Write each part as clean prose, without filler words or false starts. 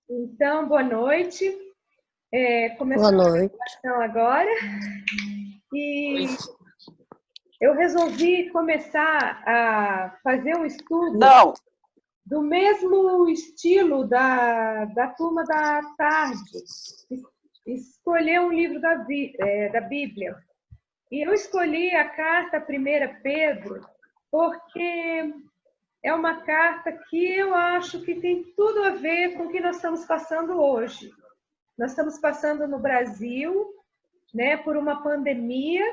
Então, boa noite. Boa Começando a noite. gravação agora. E eu resolvi começar a fazer um estudo do mesmo estilo da turma da tarde. Escolher um livro da Bíblia. E eu escolhi a carta 1 Pedro, porque é uma carta que eu acho que tem tudo a ver com o que nós estamos passando hoje. Nós estamos passando no Brasil, né, por uma pandemia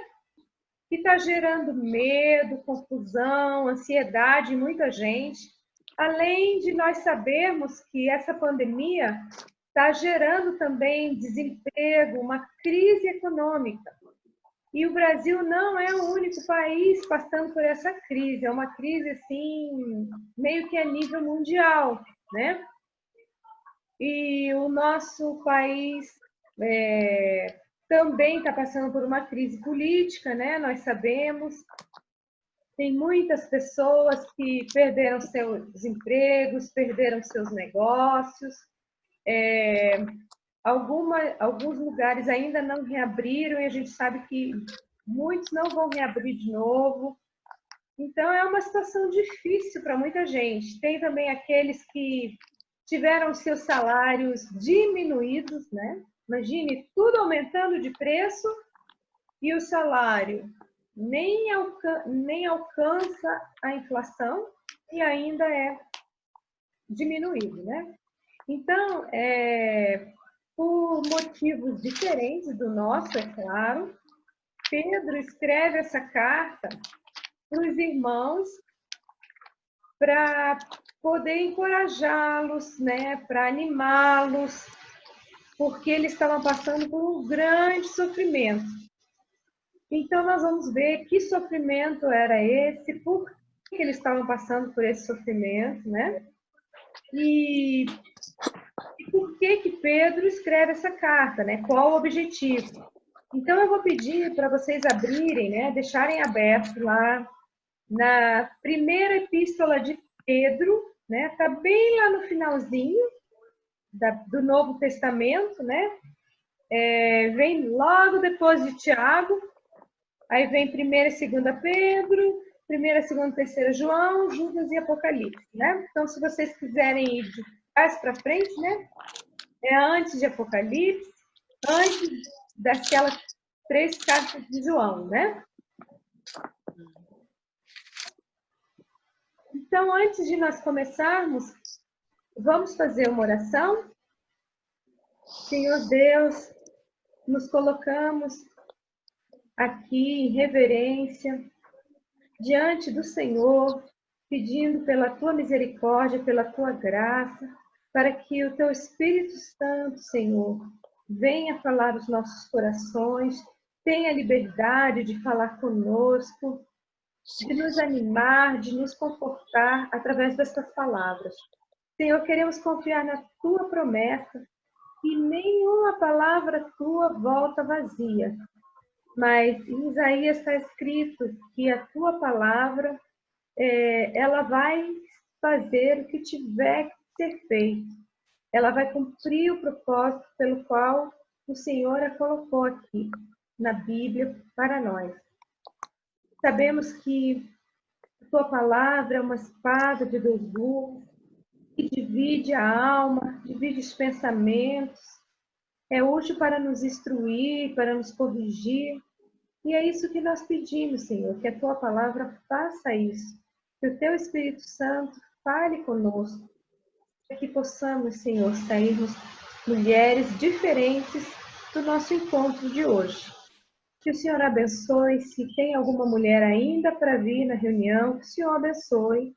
que está gerando medo, confusão, ansiedade em muita gente. Além de nós sabermos que essa pandemia está gerando também desemprego, uma crise econômica. E o Brasil não é o único país passando por essa crise, é uma crise assim, meio que a nível mundial, né? E o nosso país também está passando por uma crise política, né? Nós sabemos. Tem muitas pessoas que perderam seus empregos, perderam seus negócios. Alguns lugares ainda não reabriram e a gente sabe que muitos não vão reabrir de novo. Então, é uma situação difícil para muita gente. Tem também aqueles que tiveram seus salários diminuídos, né? Imagine, tudo aumentando de preço e o salário nem alcança a inflação e ainda é diminuído, né? Então, por motivos diferentes do nosso, é claro, Pedro escreve essa carta para os irmãos para poder encorajá-los, né, para animá-los, porque eles estavam passando por um grande sofrimento. Então, nós vamos ver que sofrimento era esse, por que eles estavam passando por esse sofrimento, né? E por que Pedro escreve essa carta, né? Qual o objetivo? Então, eu vou pedir para vocês abrirem, né, deixarem aberto lá na primeira epístola de Pedro, né? Tá bem lá no finalzinho do Novo Testamento, né? Vem logo depois de Tiago, aí vem 1ª e 2ª Pedro, 1ª, 2ª, 3ª João, Judas e Apocalipse, né? Então, se vocês quiserem ir de trás para frente, né? É antes de Apocalipse, antes daquelas 3 cartas de João, né? Então, antes de nós começarmos, vamos fazer uma oração? Senhor Deus, nos colocamos aqui em reverência, diante do Senhor, pedindo pela tua misericórdia, pela tua graça, para que o teu Espírito Santo, Senhor, venha falar os nossos corações, tenha liberdade de falar conosco, de nos animar, de nos confortar através destas palavras. Senhor, queremos confiar na tua promessa e nenhuma palavra tua volta vazia. Mas em Isaías está escrito que a tua palavra, ela vai fazer o que tiver que ser feito. Ela vai cumprir o propósito pelo qual o Senhor a colocou aqui na Bíblia para nós. Sabemos que a tua palavra é uma espada de 2 gumes, que divide a alma, divide os pensamentos, é útil para nos instruir, para nos corrigir. E é isso que nós pedimos, Senhor, que a tua palavra faça isso, que o teu Espírito Santo fale conosco, que possamos, Senhor, sairmos mulheres diferentes do nosso encontro de hoje. Que o Senhor abençoe, se tem alguma mulher ainda para vir na reunião, que o Senhor abençoe.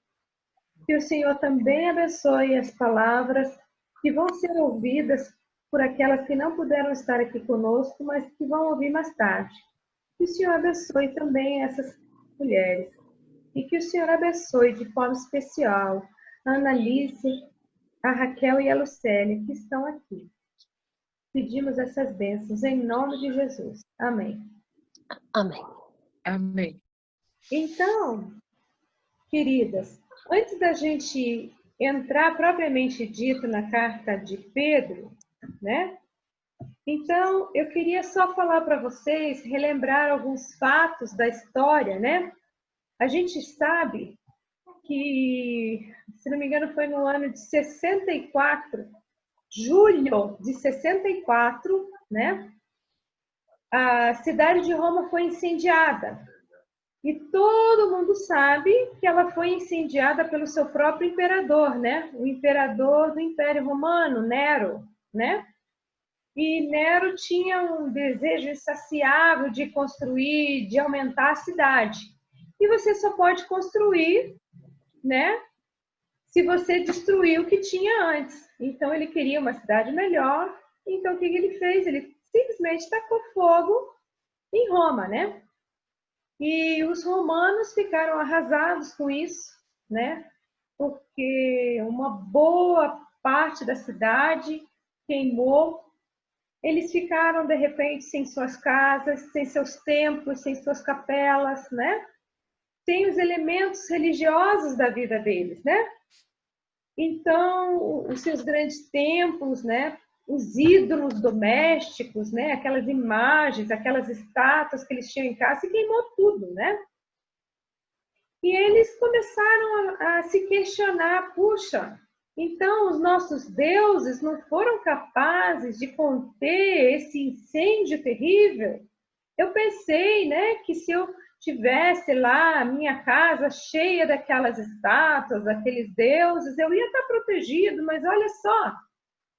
Que o Senhor também abençoe as palavras que vão ser ouvidas por aquelas que não puderam estar aqui conosco, mas que vão ouvir mais tarde. Que o Senhor abençoe também essas mulheres. E que o Senhor abençoe de forma especial a Annalise, a Raquel e a Lucélia, que estão aqui. Pedimos essas bênçãos em nome de Jesus. Amém. Amém. Amém. Então, queridas, antes da gente entrar propriamente dito na carta de Pedro, né? Então, eu queria só falar para vocês, relembrar alguns fatos da história, né? A gente sabe que, se não me engano, foi no ano de 64, julho de 64, né? A cidade de Roma foi incendiada. E todo mundo sabe que ela foi incendiada pelo seu próprio imperador, né? O imperador do Império Romano, Nero, né? E Nero tinha um desejo insaciável de construir, de aumentar a cidade. E você só pode construir, né? Se você destruir o que tinha antes. Então ele queria uma cidade melhor. Então o que ele fez? Ele simplesmente tacou fogo em Roma, né? E os romanos ficaram arrasados com isso, né? Porque uma boa parte da cidade queimou. Eles ficaram, de repente, sem suas casas, sem seus templos, sem suas capelas, né? Sem os elementos religiosos da vida deles, né? Então, os seus grandes templos, né? Os ídolos domésticos, né? Aquelas imagens, aquelas estátuas que eles tinham em casa, se queimou tudo, né? E eles começaram a se questionar, puxa, então os nossos deuses não foram capazes de conter esse incêndio terrível? Eu pensei, né, que se eu tivesse lá a minha casa cheia daquelas estátuas, daqueles deuses, eu ia estar protegido, mas olha só,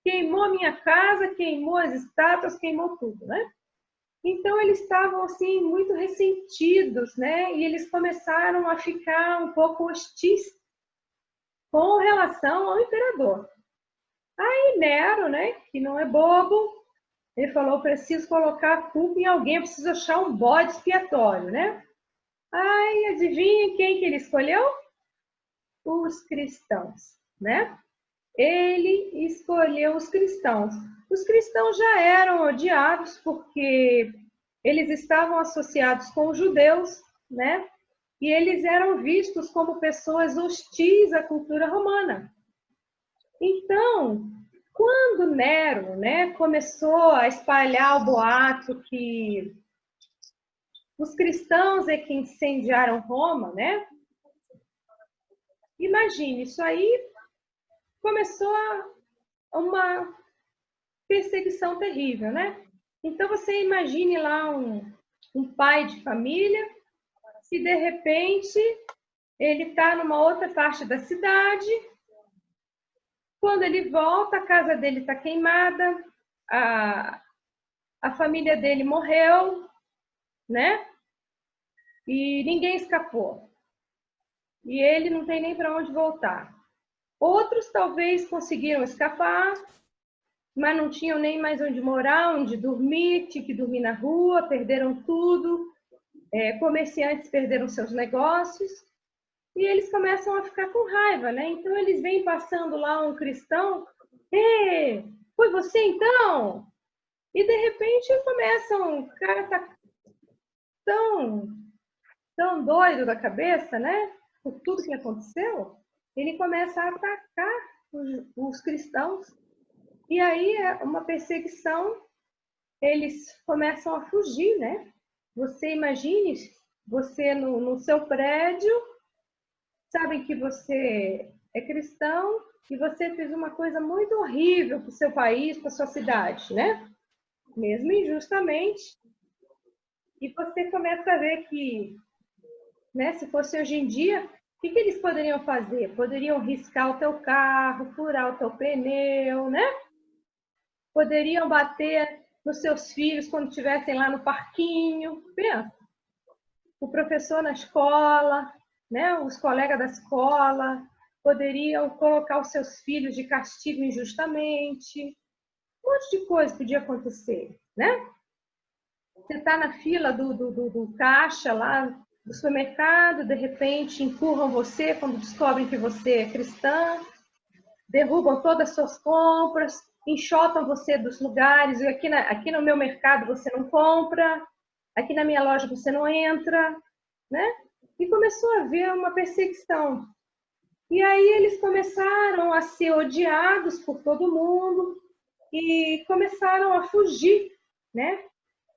queimou a minha casa, queimou as estátuas, queimou tudo, né? Então eles estavam assim muito ressentidos, né? E eles começaram a ficar um pouco hostis com relação ao imperador. Aí Nero, né, que não é bobo, ele falou: preciso colocar a culpa em alguém, preciso achar um bode expiatório, né? Aí adivinha quem que ele escolheu? Os cristãos, né? Ele escolheu os cristãos. Os cristãos já eram odiados porque eles estavam associados com os judeus, né? E eles eram vistos como pessoas hostis à cultura romana. Então, quando Nero, né, começou a espalhar o boato que os cristãos é que incendiaram Roma, né? Imagine, isso aí começou uma perseguição terrível, né? Então você imagine lá um pai de família que de repente ele está numa outra parte da cidade, quando ele volta a casa dele está queimada, a família dele morreu, né? E ninguém escapou. E ele não tem nem para onde voltar. Outros talvez conseguiram escapar, mas não tinham nem mais onde morar, onde dormir, tinham que dormir na rua, perderam tudo. Comerciantes perderam seus negócios. E eles começam a ficar com raiva, né? Então eles vêm passando lá um cristão. Foi você então? E de repente começam, o cara tá tão doido da cabeça, né? Por tudo que aconteceu, ele começa a atacar os cristãos. E aí é uma perseguição, eles começam a fugir, né? Você imagine, você no seu prédio, sabem que você é cristão e você fez uma coisa muito horrível para o seu país, para a sua cidade, né? Mesmo injustamente. E você começa a ver que, né, se fosse hoje em dia, o que eles poderiam fazer? Poderiam riscar o teu carro, furar o teu pneu, né? Poderiam bater nos seus filhos quando estivessem lá no parquinho. Pensa. O professor na escola, né? Os colegas da escola poderiam colocar os seus filhos de castigo injustamente. Um monte de coisa podia acontecer, né? Você está na fila do caixa lá do supermercado, de repente empurram você quando descobrem que você é cristã, derrubam todas as suas compras, enxotam você dos lugares. Aqui no meu mercado você não compra, aqui na minha loja você não entra, né? E começou a haver uma perseguição. E aí eles começaram a ser odiados por todo mundo e começaram a fugir, né?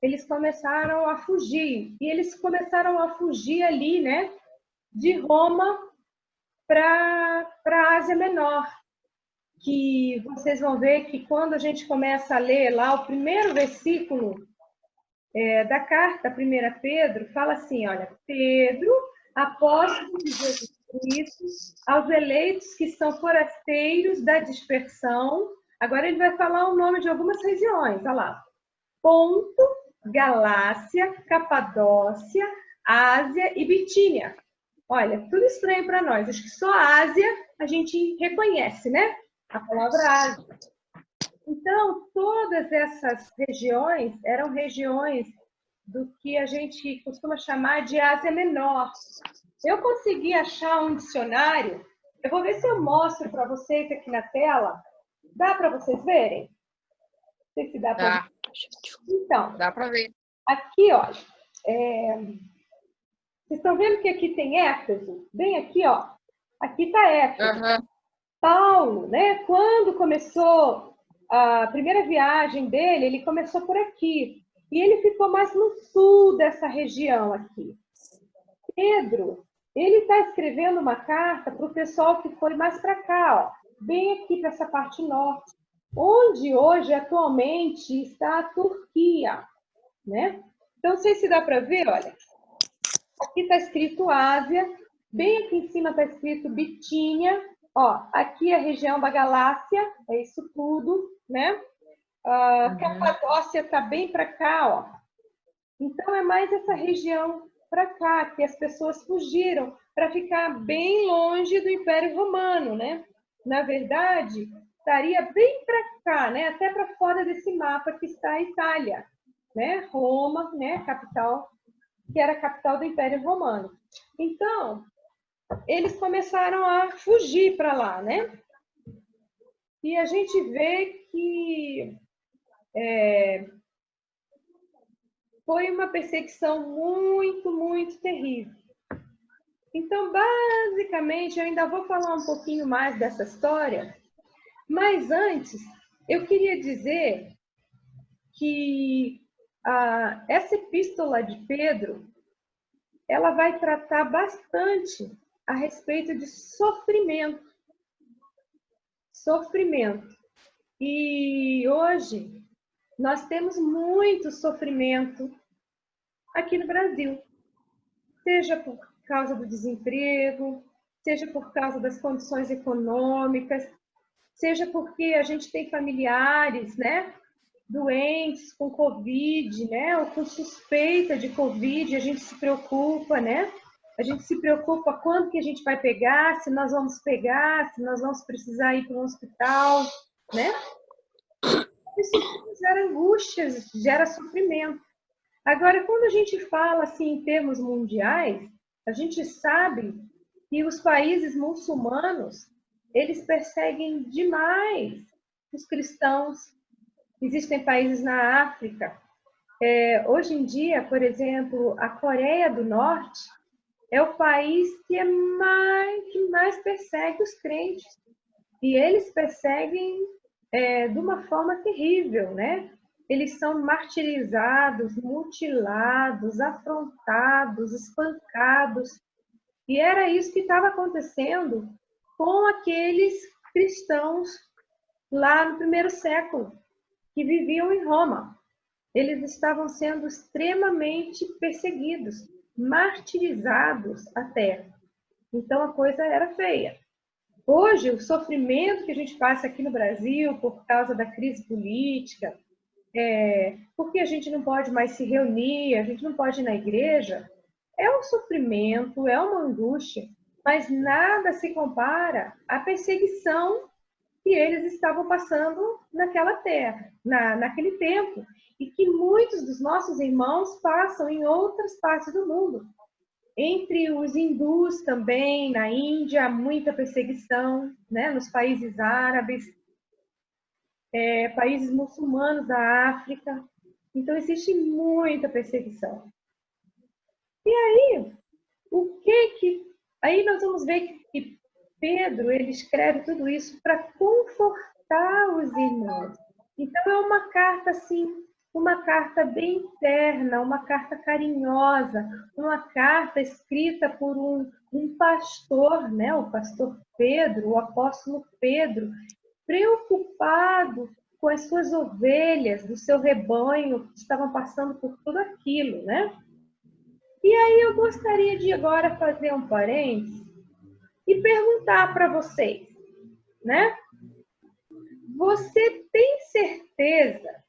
Eles começaram a fugir. E eles começaram a fugir ali, né? De Roma para a Ásia Menor. Que vocês vão ver que quando a gente começa a ler lá o primeiro versículo da carta 1 Pedro, fala assim, olha, Pedro, apóstolo de Jesus Cristo, aos eleitos que são forasteiros da dispersão. Agora ele vai falar o nome de algumas regiões, olha lá. Ponto, Galácia, Capadócia, Ásia e Bitínia. Olha, tudo estranho para nós. Acho que só a Ásia a gente reconhece, né? A palavra Ásia. Então, todas essas regiões eram regiões do que a gente costuma chamar de Ásia Menor. Eu consegui achar um dicionário. Eu vou ver se eu mostro para vocês aqui na tela. Dá para vocês verem? Não sei se dá para ver. Então, dá para ver. Aqui, olha. Vocês estão vendo que aqui tem Éfeso? Bem aqui, ó. Aqui está Éfeso. Uhum. Paulo, né? Quando começou a primeira viagem dele, ele começou por aqui. E ele ficou mais no sul dessa região aqui. Pedro, ele está escrevendo uma carta para o pessoal que foi mais para cá, ó, bem aqui para essa parte norte, onde hoje, atualmente, está a Turquia, né? Então, não sei se dá para ver, olha. Aqui está escrito Ásia, bem aqui em cima está escrito Bitínia, ó, aqui é a região da Galácia, é isso tudo, né? Capadócia está bem para cá, ó. Então, é mais essa região para cá, que as pessoas fugiram para ficar bem longe do Império Romano, né? Na verdade, estaria bem para cá, né? Até para fora desse mapa que está a Itália, né? Roma, né? Capital, que era a capital do Império Romano. Então, eles começaram a fugir para lá, né? E a gente vê que foi uma perseguição muito, muito terrível. Então, basicamente, eu ainda vou falar um pouquinho mais dessa história, mas antes, eu queria dizer que essa epístola de Pedro, ela vai tratar bastante a respeito de sofrimento. Sofrimento. E hoje, nós temos muito sofrimento aqui no Brasil, seja por causa do desemprego, seja por causa das condições econômicas, seja porque a gente tem familiares, né, doentes com Covid, né, ou com suspeita de Covid, a gente se preocupa, né? A gente se preocupa quando que a gente vai pegar, se nós vamos pegar, se nós vamos precisar ir para um hospital, né? Isso gera angústias, gera sofrimento. Agora, quando a gente fala assim em termos mundiais, a gente sabe que os países muçulmanos, eles perseguem demais os cristãos. Existem países na África. Hoje em dia, por exemplo, a Coreia do Norte é o país que mais persegue os crentes. E eles perseguem de uma forma terrível, né? Eles são martirizados, mutilados, afrontados, espancados. E era isso que estava acontecendo com aqueles cristãos lá no primeiro século, que viviam em Roma. Eles estavam sendo extremamente perseguidos, martirizados até. Então a coisa era feia. Hoje, o sofrimento que a gente passa aqui no Brasil por causa da crise política, porque a gente não pode mais se reunir, a gente não pode ir na igreja, é um sofrimento, é uma angústia, mas nada se compara à perseguição que eles estavam passando naquela terra, naquele tempo, e que muitos dos nossos irmãos passam em outras partes do mundo. Entre os hindus também, na Índia, há muita perseguição, né? Nos países árabes, países muçulmanos da África. Então, existe muita perseguição. E aí, aí nós vamos ver que Pedro, ele escreve tudo isso para confortar os irmãos. Então, é uma carta, assim, uma carta bem terna, uma carta carinhosa, uma carta escrita por um pastor, né? O pastor Pedro, o apóstolo Pedro, preocupado com as suas ovelhas, do seu rebanho, que estavam passando por tudo aquilo, né? E aí eu gostaria de agora fazer um parênteses e perguntar para vocês, né? Você tem certeza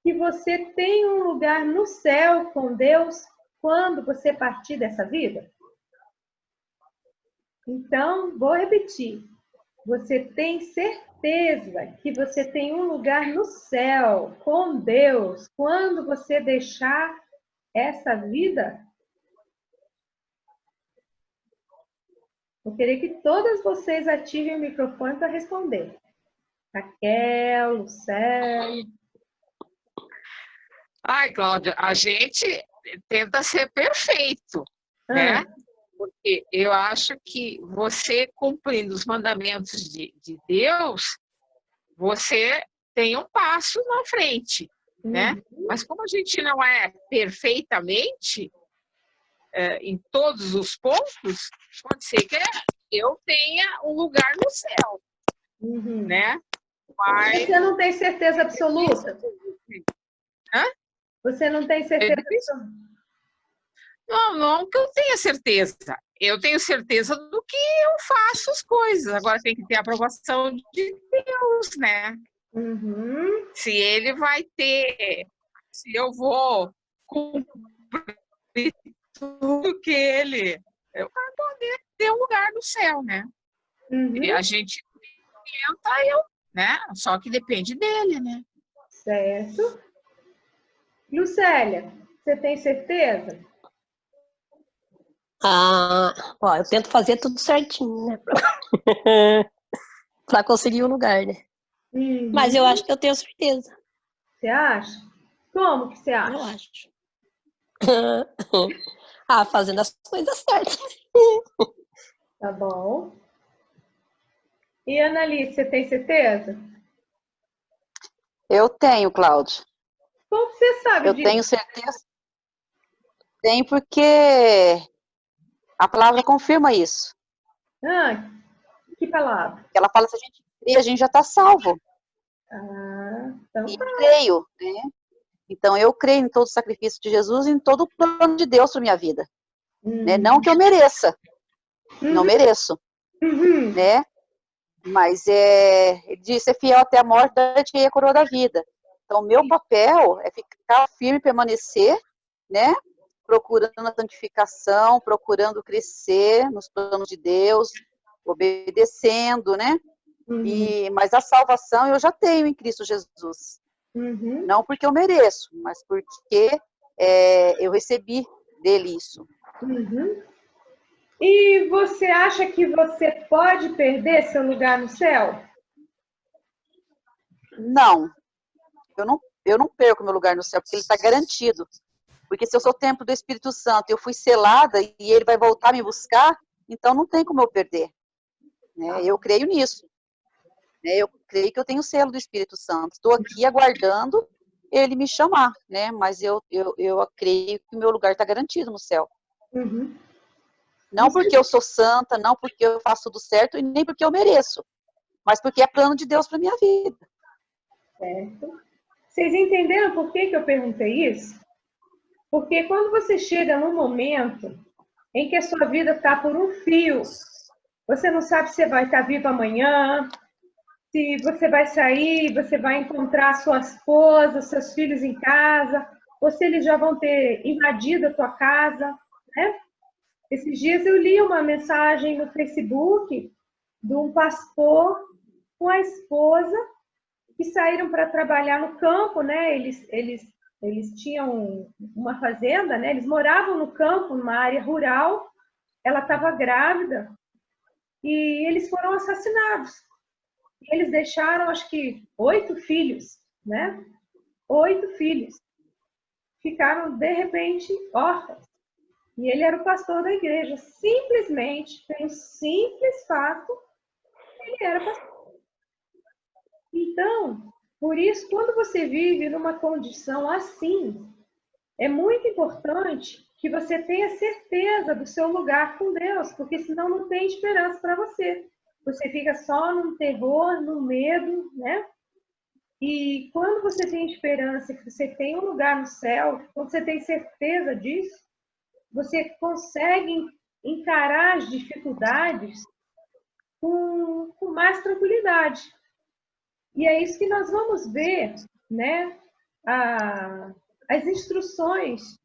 que você tem um lugar no céu com Deus quando você partir dessa vida? Então, vou repetir. Você tem certeza que você tem um lugar no céu com Deus quando você deixar essa vida? Vou querer que todas vocês ativem o microfone para responder. Raquel, Lucélia. Ai, Cláudia, a gente tenta ser perfeito, né? Porque eu acho que você cumprindo os mandamentos de Deus, você tem um passo na frente, né? Mas como a gente não é perfeitamente em todos os pontos, pode ser que eu tenha um lugar no céu, né? Mas você não tem certeza absoluta? Hã? Você não tem certeza absoluta? Não que eu tenha certeza. Eu tenho certeza do que eu faço as coisas. Agora tem que ter a aprovação de Deus, né? Se ele vai ter, se eu vou cumprir tudo que ele, eu vou poder ter um lugar no céu, né? E a gente tenta, né? Só que depende dele, né? Certo. Lucélia, você tem certeza? Ó, eu tento fazer tudo certinho, né? Pra conseguir o lugar, né? Mas eu acho que eu tenho certeza. Você acha? Como que você acha? Eu acho. Fazendo as coisas certas. Tá bom. E Annalise, você tem certeza? Eu tenho, Cláudio. Como você sabe disso? Eu tenho certeza. Tenho porque a palavra confirma isso. Que palavra? Ela fala que se a gente crê, a gente já está salvo. Então e creio, né? Então eu creio em todo o sacrifício de Jesus e em todo o plano de Deus para minha vida. Né? Não que eu mereça. Não mereço. Né? Mas ele diz, ser fiel até a morte, dar-te a coroa da vida. Então, meu papel é ficar firme, permanecer, né? Procurando a santificação, procurando crescer nos planos de Deus, obedecendo, né? Mas a salvação eu já tenho em Cristo Jesus. Não porque eu mereço, mas porque eu recebi dele isso. E você acha que você pode perder seu lugar no céu? Não. Eu não perco meu lugar no céu, porque ele está garantido. Porque se eu sou templo do Espírito Santo, eu fui selada e ele vai voltar a me buscar, então não tem como eu perder. Né? Eu creio nisso. Né? Eu creio que eu tenho o selo do Espírito Santo. Estou aqui aguardando ele me chamar, né? Mas eu creio que o meu lugar está garantido no céu. Não porque eu sou santa, não porque eu faço tudo certo e nem porque eu mereço, mas porque é plano de Deus para minha vida. Certo. Vocês entenderam por que eu perguntei isso? Porque quando você chega num momento em que a sua vida está por um fio, você não sabe se você vai estar vivo amanhã, se você vai sair, você vai encontrar sua esposa, seus filhos em casa, ou se eles já vão ter invadido a tua casa, né? Esses dias eu li uma mensagem no Facebook de um pastor com a esposa que saíram para trabalhar no campo, né? Eles tinham uma fazenda, né? Eles moravam no campo, numa área rural. Ela estava grávida e eles foram assassinados. Eles deixaram, acho que, 8 filhos, né? 8 filhos. Ficaram, de repente, órfãos. E ele era o pastor da igreja. Simplesmente, pelo simples fato, ele era pastor. Então, por isso, quando você vive numa condição assim, é muito importante que você tenha certeza do seu lugar com Deus, porque senão não tem esperança para você. Você fica só no terror, no medo, né? E quando você tem esperança que você tem um lugar no céu, quando você tem certeza disso, você consegue encarar as dificuldades com mais tranquilidade. E é isso que nós vamos ver, né? As instruções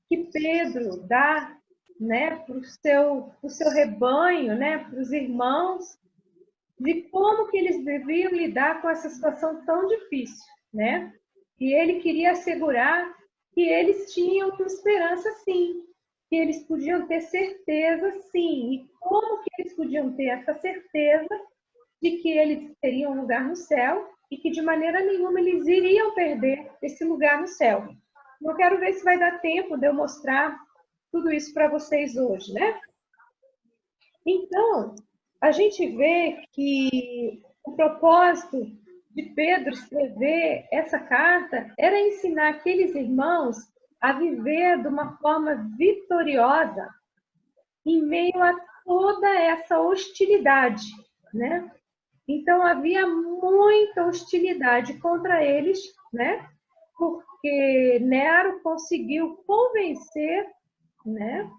que Pedro dá, né, para o seu rebanho, né, para os irmãos, de como que eles deviam lidar com essa situação tão difícil, né? E ele queria assegurar que eles tinham uma esperança, sim, que eles podiam ter certeza, sim. E como que eles podiam ter essa certeza de que eles teriam um lugar no céu e que de maneira nenhuma eles iriam perder esse lugar no céu. Eu quero ver se vai dar tempo de eu mostrar tudo isso para vocês hoje, né? Então, a gente vê que o propósito de Pedro escrever essa carta era ensinar aqueles irmãos a viver de uma forma vitoriosa em meio a toda essa hostilidade, né? Então, havia muita hostilidade contra eles, né? Porque Nero conseguiu convencer, né,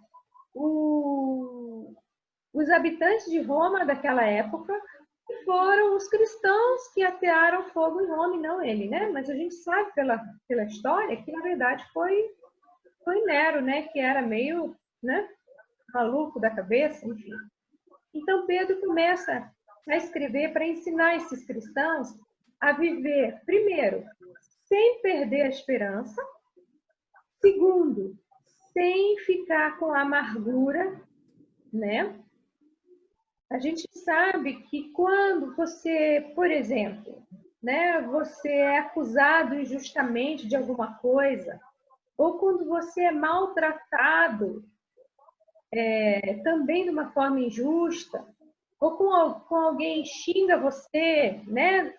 os habitantes de Roma daquela época, que foram os cristãos que atearam fogo em Roma, e não ele, né? Mas a gente sabe pela história que, na verdade, foi Nero, né? Que era meio, né, maluco da cabeça, enfim. Então, Pedro começa a escrever para ensinar esses cristãos a viver, primeiro, sem perder a esperança. Segundo, sem ficar com amargura, né? A gente sabe que quando você, por exemplo, né, você é acusado injustamente de alguma coisa, ou quando você é maltratado também de uma forma injusta, ou com alguém xinga você, né,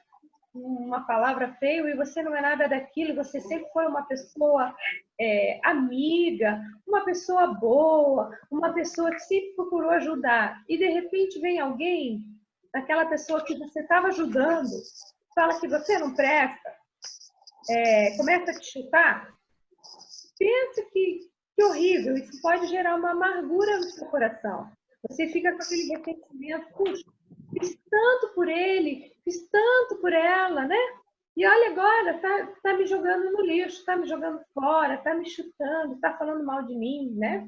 uma palavra feia e você não é nada daquilo, você sempre foi uma pessoa amiga, uma pessoa boa, uma pessoa que sempre procurou ajudar, e de repente vem alguém, aquela pessoa que você estava ajudando, fala que você não presta, começa a te chutar, pensa que horrível, isso pode gerar uma amargura no seu coração. Você fica com aquele ressentimento, puxa, fiz tanto por ele, fiz tanto por ela, né? E olha agora, tá me jogando no lixo, tá me jogando fora, tá me chutando, tá falando mal de mim, né?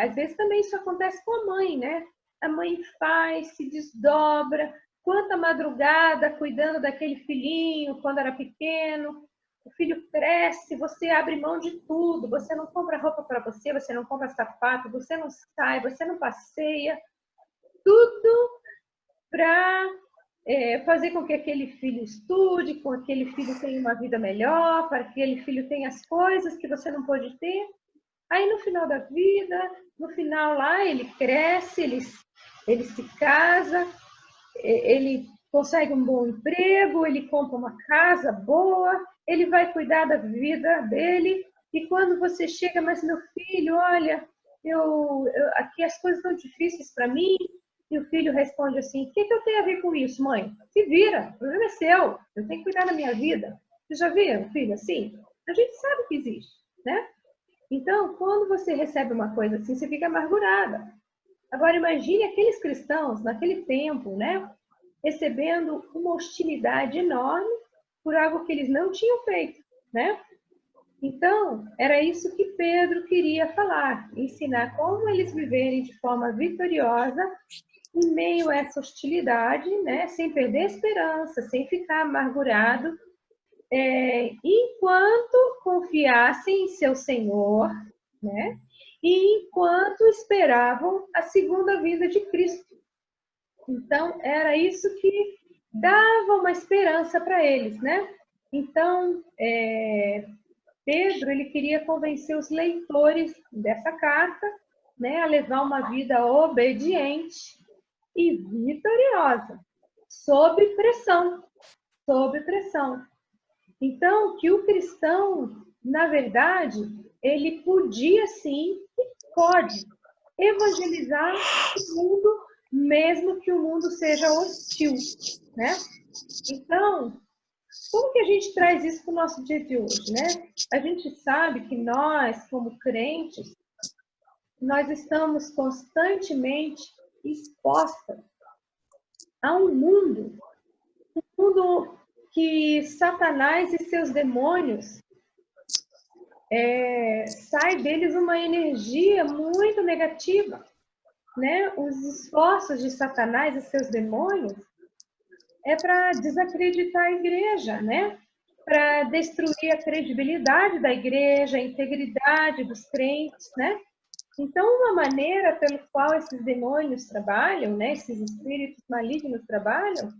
Às vezes também isso acontece com a mãe, né? A mãe faz, se desdobra, quanta madrugada cuidando daquele filhinho quando era pequeno, o filho cresce, você abre mão de tudo, você não compra roupa para você, você não compra sapato, você não sai, você não passeia, tudo para fazer com que aquele filho estude, com que aquele filho tenha uma vida melhor, para que aquele filho tenha as coisas que você não pode ter. Aí no final da vida, no final lá, ele cresce, ele se casa, ele consegue um bom emprego, ele compra uma casa boa, ele vai cuidar da vida dele, e quando você chega, mas meu filho, olha, aqui as coisas estão difíceis para mim, e o filho responde assim, o que eu tenho a ver com isso, mãe? Se vira, o problema é seu, eu tenho que cuidar da minha vida. Você já viu um filho assim? A gente sabe que existe, né? Então, quando você recebe uma coisa assim, você fica amargurada. Agora, imagine aqueles cristãos, naquele tempo, né? Recebendo uma hostilidade enorme por algo que eles não tinham feito, né? Então, era isso que Pedro queria falar, ensinar como eles viverem de forma vitoriosa em meio a essa hostilidade, né? Sem perder a esperança, sem ficar amargurado, enquanto confiassem em seu Senhor, né? E enquanto esperavam a segunda vinda de Cristo. Então, era isso que dava uma esperança para eles, né? Então, Pedro, ele queria convencer os leitores dessa carta, né, a levar uma vida obediente e vitoriosa, sob pressão, sob pressão. Então, que o cristão, na verdade, ele podia sim e pode evangelizar o mundo, mesmo que o mundo seja hostil, né? Então, como que a gente traz isso para o nosso dia de hoje, né? A gente sabe que nós, como crentes, nós estamos constantemente expostos a um mundo que Satanás e seus demônios sai deles uma energia muito negativa, né? Os esforços de Satanás e seus demônios é para desacreditar a igreja, né? Para destruir a credibilidade da igreja, a integridade dos crentes, né? Então, uma maneira pelo qual esses demônios trabalham, né? Esses espíritos malignos trabalham,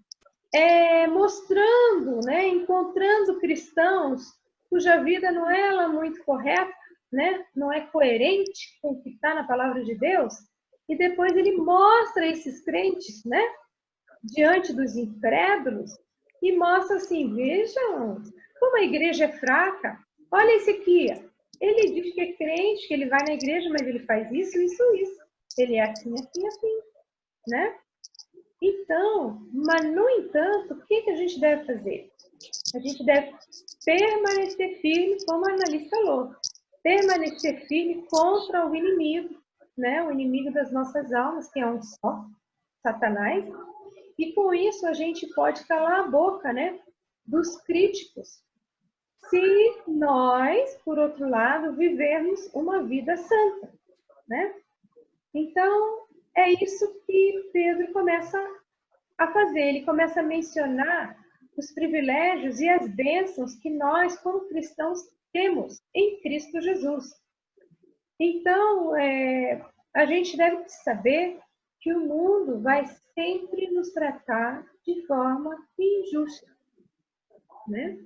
é mostrando, né? Encontrando cristãos cuja vida não é ela muito correta, né? Não é coerente com o que está na palavra de Deus, e depois ele mostra esses crentes, né? Diante dos incrédulos, e mostra assim, vejam como a igreja é fraca. Olha esse aqui, ele diz que é crente, que ele vai na igreja, mas ele faz isso, isso, isso. Ele é assim, assim, assim, né? Então, mas no entanto, o que a gente deve fazer? A gente deve permanecer firme, como a Annalise falou, permanecer firme contra o inimigo, né? O inimigo das nossas almas, que é um só, Satanás. E com isso a gente pode calar a boca, né, dos críticos, se nós, por outro lado, vivermos uma vida santa, né? Então, é isso que Pedro começa a fazer. Ele começa a mencionar os privilégios e as bênçãos que nós, como cristãos, temos em Cristo Jesus. Então, a gente deve saber que o mundo vai sempre nos tratar de forma injusta, né?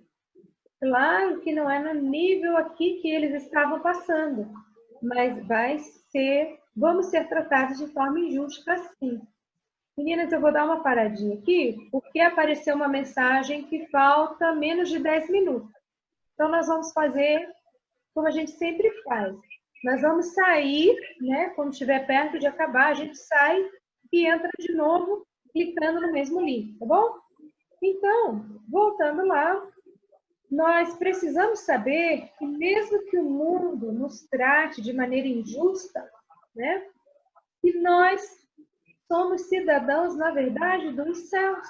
Claro que não é no nível aqui que eles estavam passando, mas vamos ser tratados de forma injusta, sim. Meninas, eu vou dar uma paradinha aqui, porque apareceu uma mensagem que falta menos de 10 minutos. Então, nós vamos fazer como a gente sempre faz. Nós vamos sair, né? Quando estiver perto de acabar, a gente sai e entra de novo, clicando no mesmo link, tá bom? Então, voltando lá, nós precisamos saber que mesmo que o mundo nos trate de maneira injusta, né? Que nós somos cidadãos, na verdade, dos céus.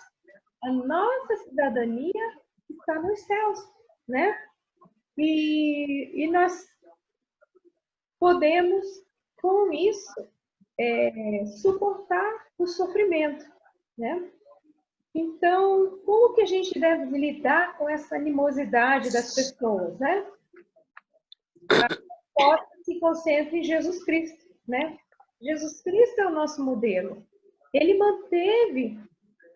A nossa cidadania está nos céus, né? E nós podemos, com isso, suportar o sofrimento, né? Então, como que a gente deve lidar com essa animosidade das pessoas, né? A resposta se concentra em Jesus Cristo, né? Jesus Cristo é o nosso modelo. Ele manteve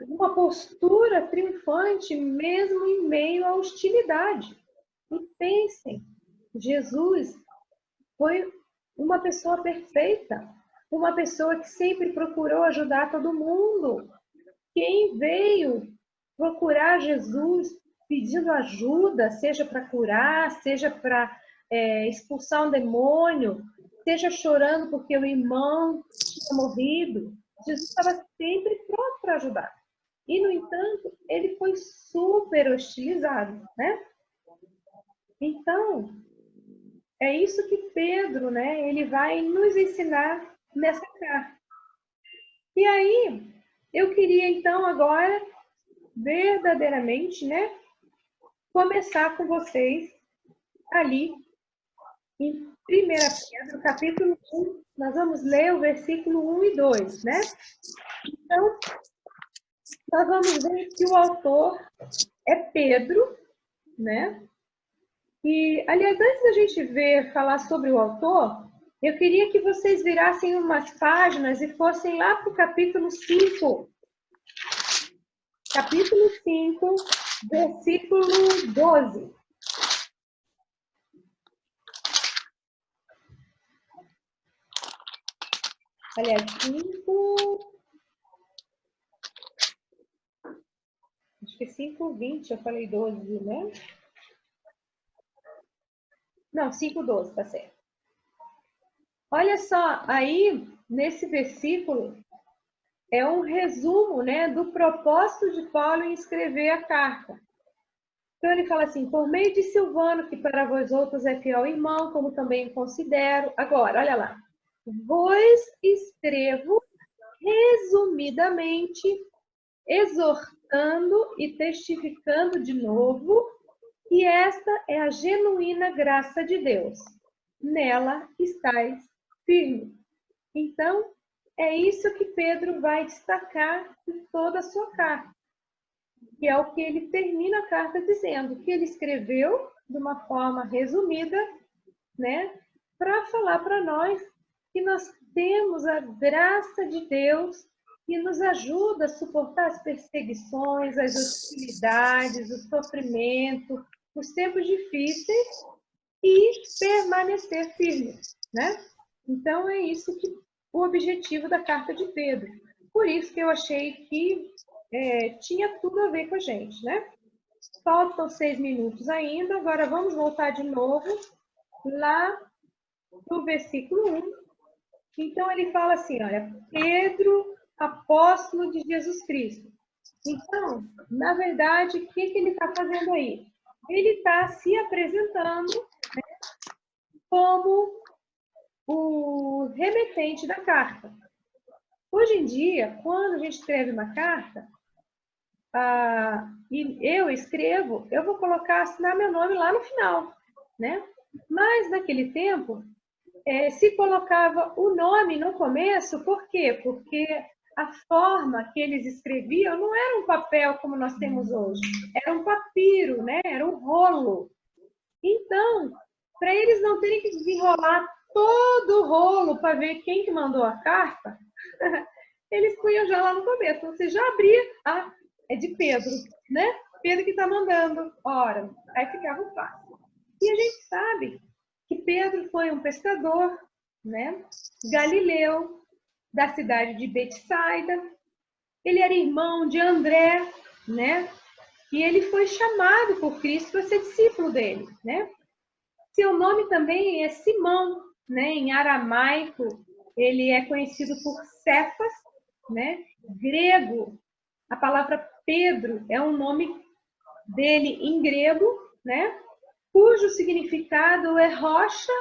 uma postura triunfante mesmo em meio à hostilidade. E pensem, Jesus foi uma pessoa perfeita, uma pessoa que sempre procurou ajudar todo mundo. Quem veio procurar Jesus pedindo ajuda, seja para curar, seja para expulsar um demônio, seja chorando porque o irmão tinha morrido, Jesus estava sempre pronto para ajudar. E, no entanto, ele foi super hostilizado, né? Então, é isso que Pedro, né, ele vai nos ensinar nessa carta. E aí, eu queria, então, agora, verdadeiramente, né, começar com vocês ali em 1 Pedro, capítulo 1, nós vamos ler o versículo 1 e 2, né? Então, nós vamos ver que o autor é Pedro, né? E, aliás, antes da gente falar sobre o autor, eu queria que vocês virassem umas páginas e fossem lá para o capítulo 5. Capítulo 5, versículo 12. Aliás, 5... Acho que 5:20, eu falei 12, né? Não, 5:12, tá certo. Olha só, aí, nesse versículo, é um resumo, né, do propósito de Paulo em escrever a carta. Então, ele fala assim, por meio de Silvano, que para vós outros é fiel irmão, como também considero. Agora, olha lá. Vos escrevo resumidamente, exortando e testificando de novo que esta é a genuína graça de Deus. Nela estáis firmes. Então, é isso que Pedro vai destacar em toda a sua carta. Que é o que ele termina a carta dizendo, que ele escreveu de uma forma resumida, né, para falar para nós que nós temos a graça de Deus que nos ajuda a suportar as perseguições, as hostilidades, o sofrimento, os tempos difíceis e permanecer firme, né? Então é isso que o objetivo da carta de Pedro. Por isso que eu achei que tinha tudo a ver com a gente, né? Faltam 6 minutos ainda, agora vamos voltar de novo lá no versículo 1. Então, ele fala assim, olha, Pedro, apóstolo de Jesus Cristo. Então, na verdade, o que ele está fazendo aí? Ele está se apresentando, né, como o remetente da carta. Hoje em dia, quando a gente escreve uma carta, e eu escrevo, eu vou assinar meu nome lá no final, né? Mas naquele tempo, se colocava o nome no começo, por quê? Porque a forma que eles escreviam não era um papel como nós temos hoje, era um papiro, né? Era um rolo. Então, para eles não terem que desenrolar todo o rolo para ver quem que mandou a carta, eles punham já lá no começo. Você já abria, é de Pedro, né? Pedro que está mandando. Ora, aí ficava fácil. E a gente sabe que Pedro foi um pescador, né? Galileu, da cidade de Betsaida. Ele era irmão de André, né? E ele foi chamado por Cristo para ser discípulo dele, né? Seu nome também é Simão, né? Em aramaico, ele é conhecido por Cefas, né? Grego, a palavra Pedro é um nome dele em grego, né? Cujo significado é rocha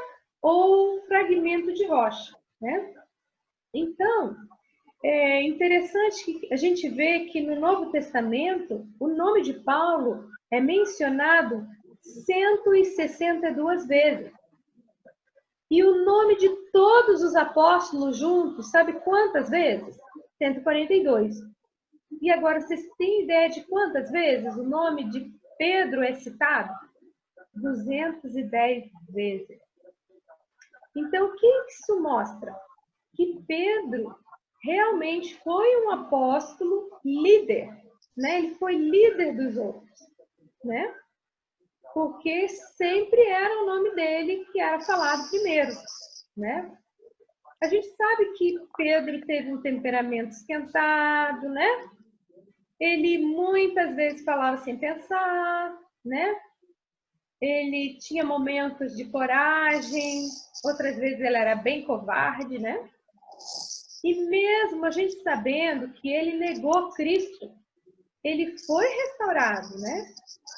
ou fragmento de rocha, né? Então, é interessante que a gente vê que no Novo Testamento, o nome de Paulo é mencionado 162 vezes. E o nome de todos os apóstolos juntos, sabe quantas vezes? 142. E agora, vocês têm ideia de quantas vezes o nome de Pedro é citado? 210 vezes. Então, o que isso mostra? Que Pedro realmente foi um apóstolo líder, né? Ele foi líder dos outros, né? Porque sempre era o nome dele que era falado primeiro, né? A gente sabe que Pedro teve um temperamento esquentado, né? Ele muitas vezes falava sem pensar, né? Ele tinha momentos de coragem, outras vezes ele era bem covarde, né? E mesmo a gente sabendo que ele negou Cristo, ele foi restaurado, né?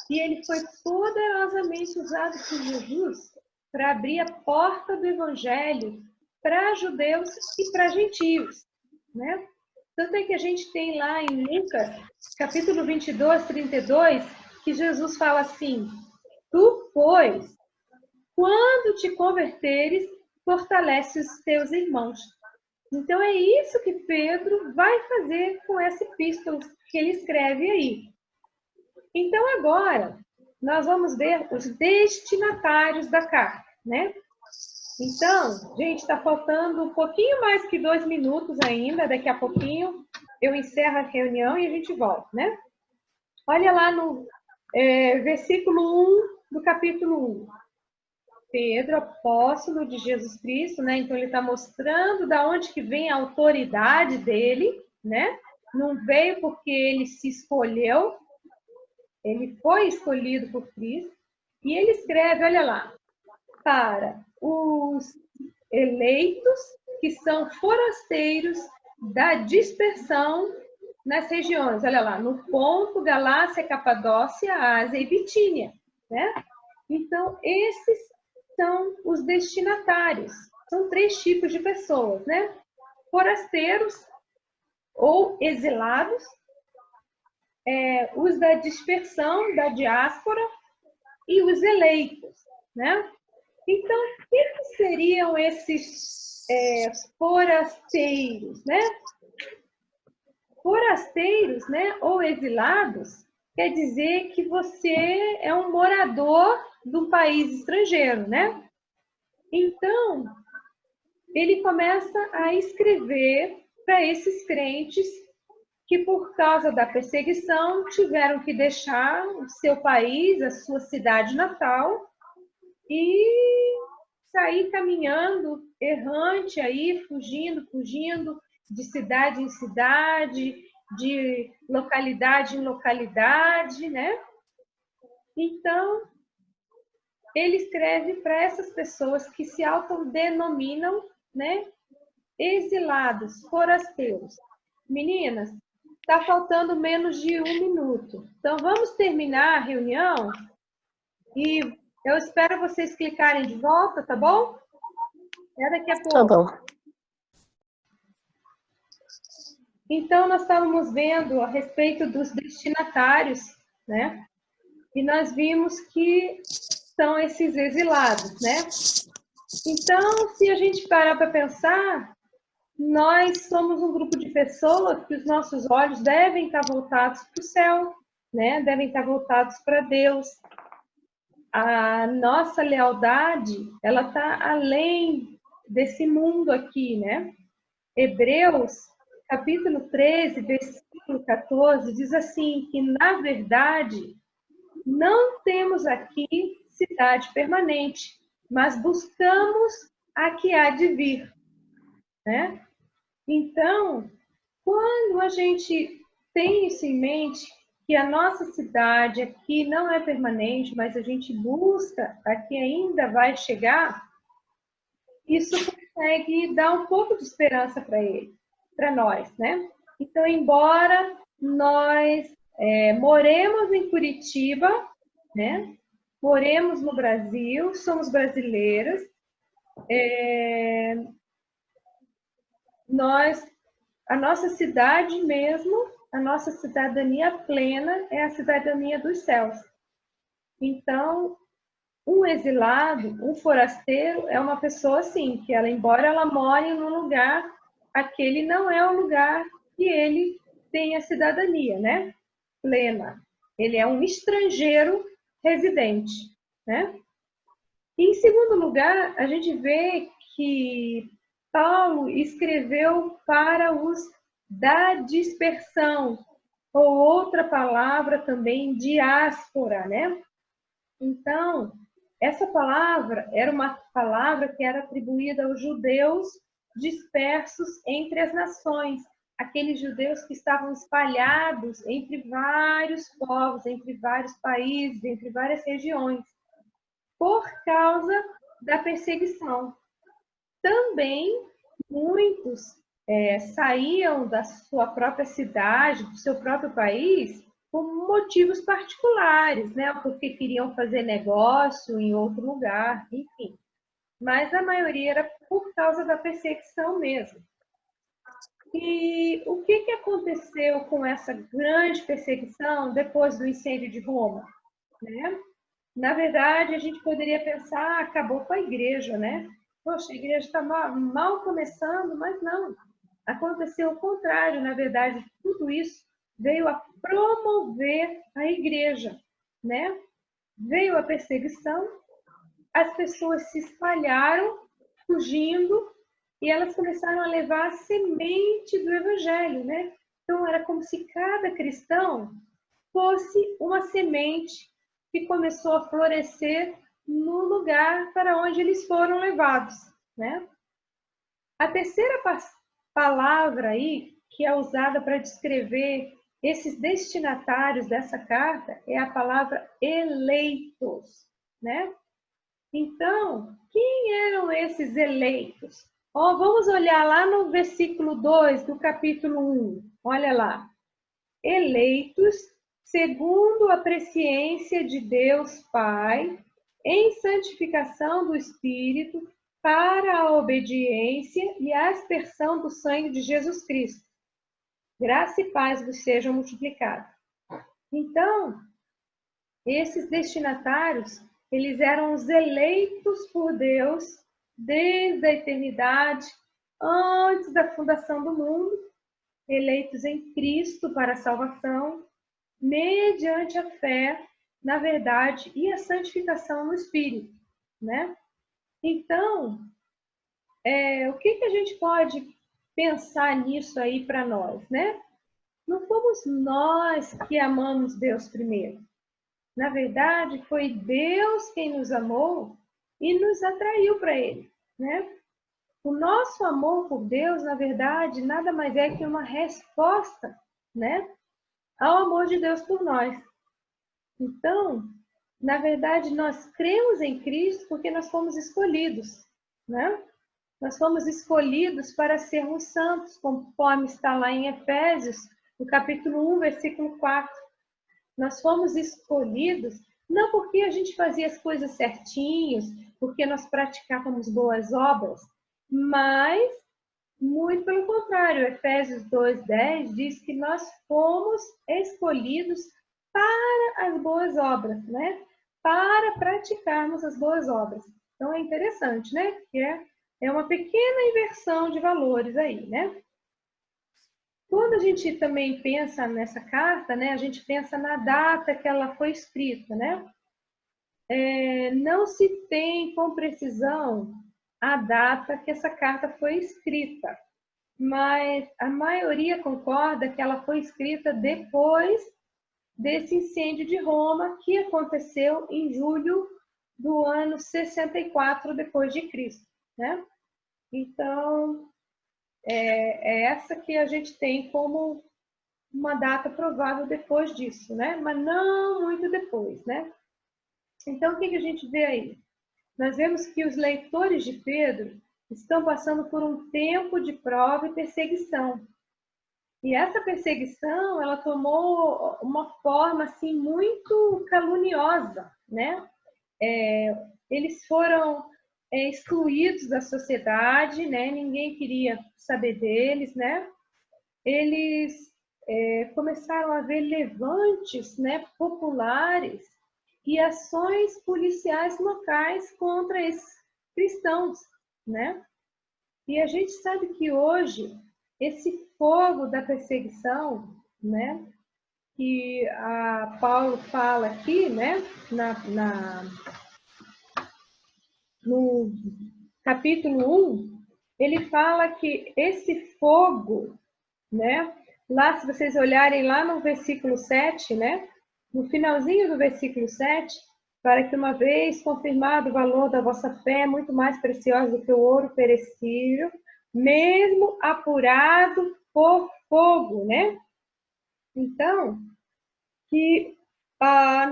E ele foi poderosamente usado por Jesus para abrir a porta do evangelho para judeus e para gentios, né? Tanto é que a gente tem lá em Lucas, capítulo 22, 32, que Jesus fala assim: tu, pois, quando te converteres, fortalece os teus irmãos. Então é isso que Pedro vai fazer com essa epístola que ele escreve aí. Então agora nós vamos ver os destinatários da carta, né? Então, gente, está faltando um pouquinho mais que 2 minutos ainda. Daqui a pouquinho eu encerro a reunião e a gente volta, né? Olha lá no versículo 1 do capítulo 1. Pedro, apóstolo de Jesus Cristo, né? Então ele está mostrando da onde que vem a autoridade dele, né? Não veio porque ele se escolheu, ele foi escolhido por Cristo. E ele escreve, olha lá, para os eleitos que são forasteiros da dispersão nas regiões, olha lá, no Ponto, Galácia, Capadócia, Ásia e Bitínia, né? Então, esses são os destinatários. São 3 tipos de pessoas, né? Forasteiros ou exilados, os da dispersão, da diáspora, e os eleitos, né? Então, o que seriam esses forasteiros, né? Forasteiros, né, ou exilados, quer dizer que você é um morador de um país estrangeiro, né? Então, ele começa a escrever para esses crentes que, por causa da perseguição, tiveram que deixar o seu país, a sua cidade natal, e sair caminhando, errante aí, fugindo de cidade em cidade, de localidade em localidade, né? Então, ele escreve para essas pessoas que se autodenominam, né, exilados, forasteiros. Meninas, está faltando menos de 1 minuto. Então, vamos terminar a reunião e eu espero vocês clicarem de volta, tá bom? É daqui a pouco. Tá bom. Então, nós estávamos vendo a respeito dos destinatários, né? E nós vimos que são esses exilados, né? Então, se a gente parar para pensar, nós somos um grupo de pessoas que os nossos olhos devem estar voltados para o céu, né? Devem estar voltados para Deus. A nossa lealdade, ela está além desse mundo aqui, né? Hebreus, capítulo 13, versículo 14, diz assim, que, na verdade, não temos aqui cidade permanente, mas buscamos a que há de vir, né? Então, quando a gente tem isso em mente, que a nossa cidade aqui não é permanente, mas a gente busca a que ainda vai chegar, isso consegue dar um pouco de esperança para nós, né? Então, embora nós moremos em Curitiba, né? Moremos no Brasil, somos brasileiras, a nossa cidade mesmo, a nossa cidadania plena é a cidadania dos céus. Então, um exilado, um forasteiro, é uma pessoa assim, que ela, embora ela more num lugar, aquele não é o lugar que ele tem a cidadania, né? Plena. Ele é um estrangeiro residente, né? E, em segundo lugar, a gente vê que Paulo escreveu para os da dispersão, ou outra palavra também, diáspora, né? Então, essa palavra era uma palavra que era atribuída aos judeus dispersos entre as nações, aqueles judeus que estavam espalhados entre vários povos, entre vários países, entre várias regiões, por causa da perseguição. Também muitos saíam da sua própria cidade, do seu próprio país, por motivos particulares, né? Porque queriam fazer negócio em outro lugar, enfim. Mas a maioria era por causa da perseguição mesmo. E o que aconteceu com essa grande perseguição depois do incêndio de Roma, né? Na verdade, a gente poderia pensar, acabou com a igreja, né? Poxa, a igreja está mal começando, mas não. Aconteceu o contrário, na verdade, tudo isso veio a promover a igreja, né? Veio a perseguição, as pessoas se espalharam, fugindo, e elas começaram a levar a semente do evangelho, né? Então, era como se cada cristão fosse uma semente que começou a florescer no lugar para onde eles foram levados, né? A terceira palavra aí, que é usada para descrever esses destinatários dessa carta, é a palavra eleitos, né? Então, quem eram esses eleitos? Vamos olhar lá no versículo 2 do capítulo 1. Olha lá. Eleitos segundo a presciência de Deus Pai, em santificação do Espírito, para a obediência e a aspersão do sangue de Jesus Cristo. Graça e paz vos sejam multiplicados. Então, esses destinatários, eles eram os eleitos por Deus desde a eternidade, antes da fundação do mundo, eleitos em Cristo para a salvação, mediante a fé na verdade e a santificação no Espírito, né? Então, o que a gente pode pensar nisso aí para nós, né? Não fomos nós que amamos Deus primeiro. Na verdade, foi Deus quem nos amou e nos atraiu para Ele, né? O nosso amor por Deus, na verdade, nada mais é que uma resposta, né, ao amor de Deus por nós. Então, na verdade, nós cremos em Cristo porque nós fomos escolhidos, né? Nós fomos escolhidos para sermos santos, conforme está lá em Efésios, no capítulo 1, versículo 4. Nós fomos escolhidos não porque a gente fazia as coisas certinhos, porque nós praticávamos boas obras, mas, muito pelo contrário, Efésios 2:10 diz que nós fomos escolhidos para as boas obras, né? Para praticarmos as boas obras. Então, é interessante, né? Que é uma pequena inversão de valores aí, né? Quando a gente também pensa nessa carta, né? A gente pensa na data que ela foi escrita, né? Não se tem com precisão a data que essa carta foi escrita, mas a maioria concorda que ela foi escrita depois desse incêndio de Roma que aconteceu em julho do ano 64 depois de Cristo, né? Então, é essa que a gente tem como uma data provável depois disso, né? Mas não muito depois, né? Então, o que a gente vê aí? Nós vemos que os leitores de Pedro estão passando por um tempo de prova e perseguição. E essa perseguição, ela tomou uma forma assim muito caluniosa, né? Eles foram excluídos da sociedade, né? Ninguém queria saber deles, né? Eles começaram a ver levantes, né, populares e ações policiais locais contra esses cristãos, né? E a gente sabe que hoje esse fogo da perseguição, né, que a Paulo fala aqui, né, no capítulo 1, ele fala que esse fogo, né, lá se vocês olharem lá no versículo 7, né, no finalzinho do versículo 7, para que uma vez confirmado o valor da vossa fé, muito mais preciosa do que o ouro perecível, mesmo apurado por fogo, né? Então, que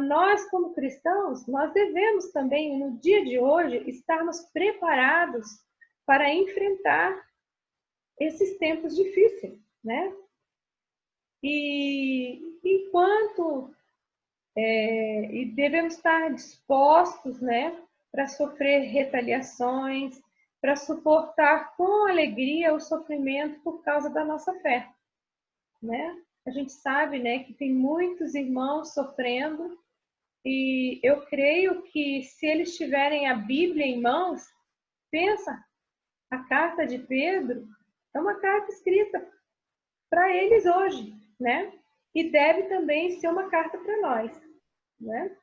nós como cristãos, nós devemos também, no dia de hoje, estarmos preparados para enfrentar esses tempos difíceis, né? E enquanto e devemos estar dispostos, né, para sofrer retaliações, para suportar com alegria o sofrimento por causa da nossa fé, né? A gente sabe, né, que tem muitos irmãos sofrendo e eu creio que se eles tiverem a Bíblia em mãos, pensa, a carta de Pedro é uma carta escrita para eles hoje, né? E deve também ser uma carta para nós, né?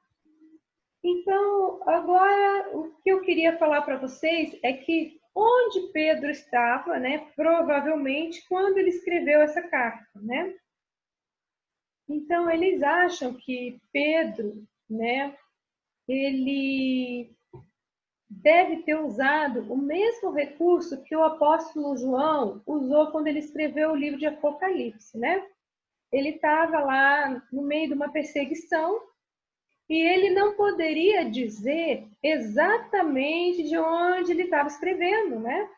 Então, agora, o que eu queria falar para vocês é que onde Pedro estava, né, provavelmente, quando ele escreveu essa carta, né? Então, eles acham que Pedro, né, ele deve ter usado o mesmo recurso que o apóstolo João usou quando ele escreveu o livro de Apocalipse, né? Ele estava lá no meio de uma perseguição e ele não poderia dizer exatamente de onde ele estava escrevendo, né?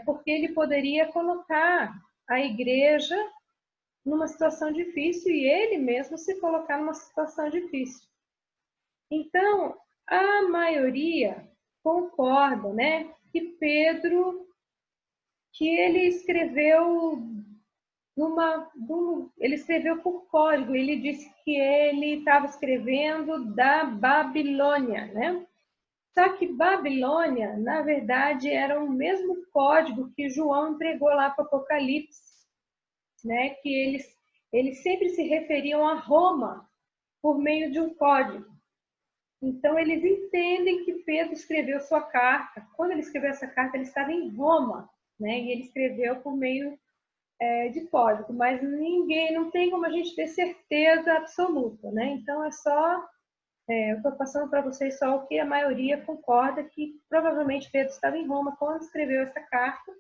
Porque ele poderia colocar a igreja numa situação difícil e ele mesmo se colocar numa situação difícil. Então, a maioria concorda, né, que Pedro, que ele escreveu ele escreveu por código, ele disse que ele estava escrevendo da Babilônia, né? Só que Babilônia, na verdade, era o mesmo código que João entregou lá para o Apocalipse, né? Que eles sempre se referiam a Roma por meio de um código. Então, eles entendem que Pedro escreveu sua carta. Quando ele escreveu essa carta, ele estava em Roma, né? E ele escreveu por meio de código, mas não tem como a gente ter certeza absoluta, né? Então, eu estou passando para vocês só o que a maioria concorda, que provavelmente Pedro estava em Roma quando escreveu essa carta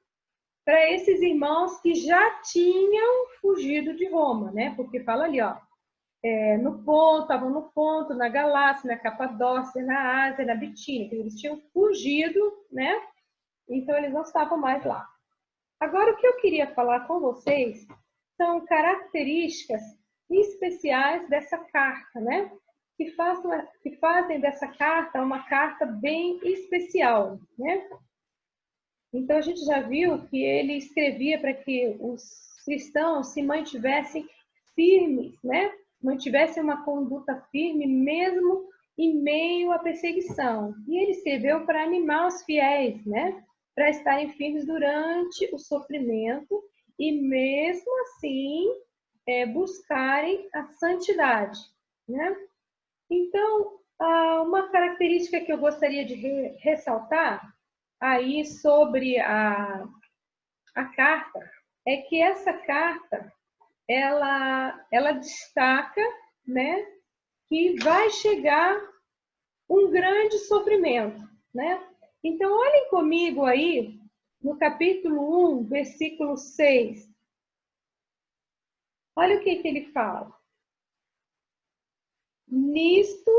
para esses irmãos que já tinham fugido de Roma, né? Porque fala ali, ó, estavam no Ponto, na Galácia, na Capadócia, na Ásia, na Bitínia, que eles tinham fugido, né? Então, eles não estavam mais lá. Agora, o que eu queria falar com vocês são características especiais dessa carta, né? Que fazem dessa carta uma carta bem especial, né? Então, a gente já viu que ele escrevia para que os cristãos se mantivessem firmes, né? Mantivessem uma conduta firme mesmo em meio à perseguição. E ele escreveu para animar os fiéis, né? Para estarem firmes durante o sofrimento e mesmo assim buscarem a santidade, né? Então, uma característica que eu gostaria de ressaltar aí sobre a carta é que essa carta ela destaca, né, que vai chegar um grande sofrimento, né? Então, olhem comigo aí no capítulo 1, versículo 6. Olha o que ele fala. Nisto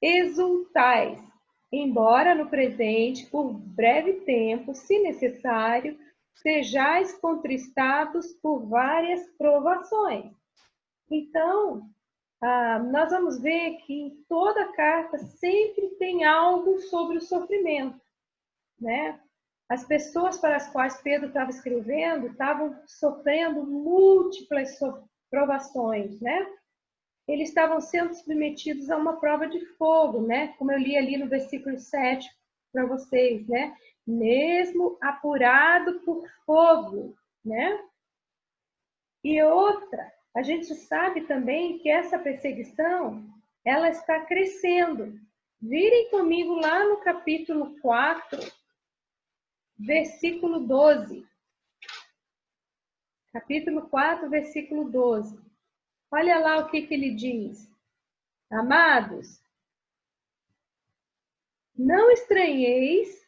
exultais, embora no presente, por breve tempo, se necessário, sejais contristados por várias provações. Então, nós vamos ver que em toda carta sempre tem algo sobre o sofrimento, né? As pessoas para as quais Pedro estava escrevendo estavam sofrendo múltiplas provações, né? Eles estavam sendo submetidos a uma prova de fogo, né? Como eu li ali no versículo 7 para vocês, né? Mesmo apurado por fogo, né? E outra, a gente sabe também que essa perseguição, ela está crescendo. Virem comigo lá no capítulo 4, versículo 12. Capítulo 4, versículo 12. Olha lá o que ele diz. Amados, não estranheis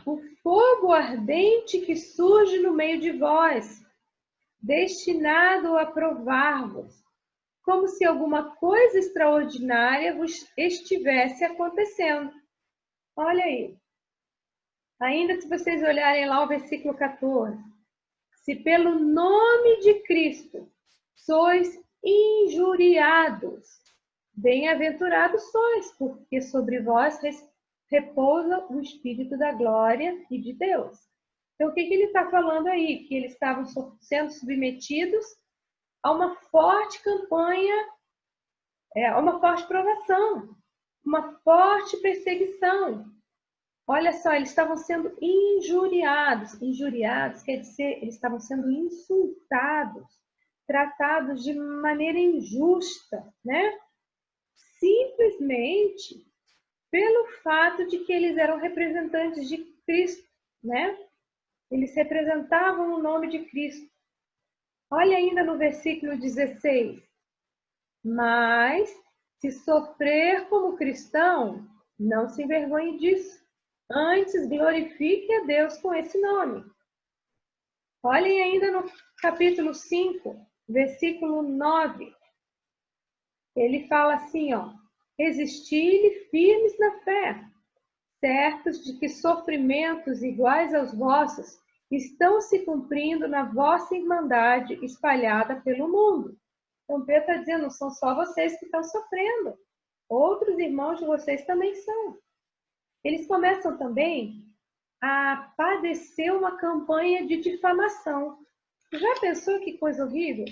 o fogo ardente que surge no meio de vós, destinado a provar-vos, como se alguma coisa extraordinária vos estivesse acontecendo. Olha aí. Ainda se vocês olharem lá o versículo 14. Se pelo nome de Cristo sois injuriados, bem-aventurados sois, porque sobre vós repousa o Espírito da glória e de Deus. Então, o que ele está falando aí? Que eles estavam sendo submetidos a uma forte campanha, a uma forte provação, uma forte perseguição. Olha só, eles estavam sendo injuriados. Injuriados quer dizer, eles estavam sendo insultados, tratados de maneira injusta, né? Simplesmente pelo fato de que eles eram representantes de Cristo, né? Eles representavam o nome de Cristo. Olha ainda no versículo 16. Mas, se sofrer como cristão, Não se envergonhe disso. Antes, glorifique a Deus com esse nome. Olhem ainda no capítulo 5, versículo 9. Ele fala assim, ó. Resisti-lhe firmes na fé, certos de que sofrimentos iguais aos vossos estão se cumprindo na vossa irmandade espalhada pelo mundo. Então, Pedro está dizendo, não são só vocês que estão sofrendo. Outros irmãos de vocês também são. Eles começam também a padecer uma campanha de difamação. Já pensou que coisa horrível?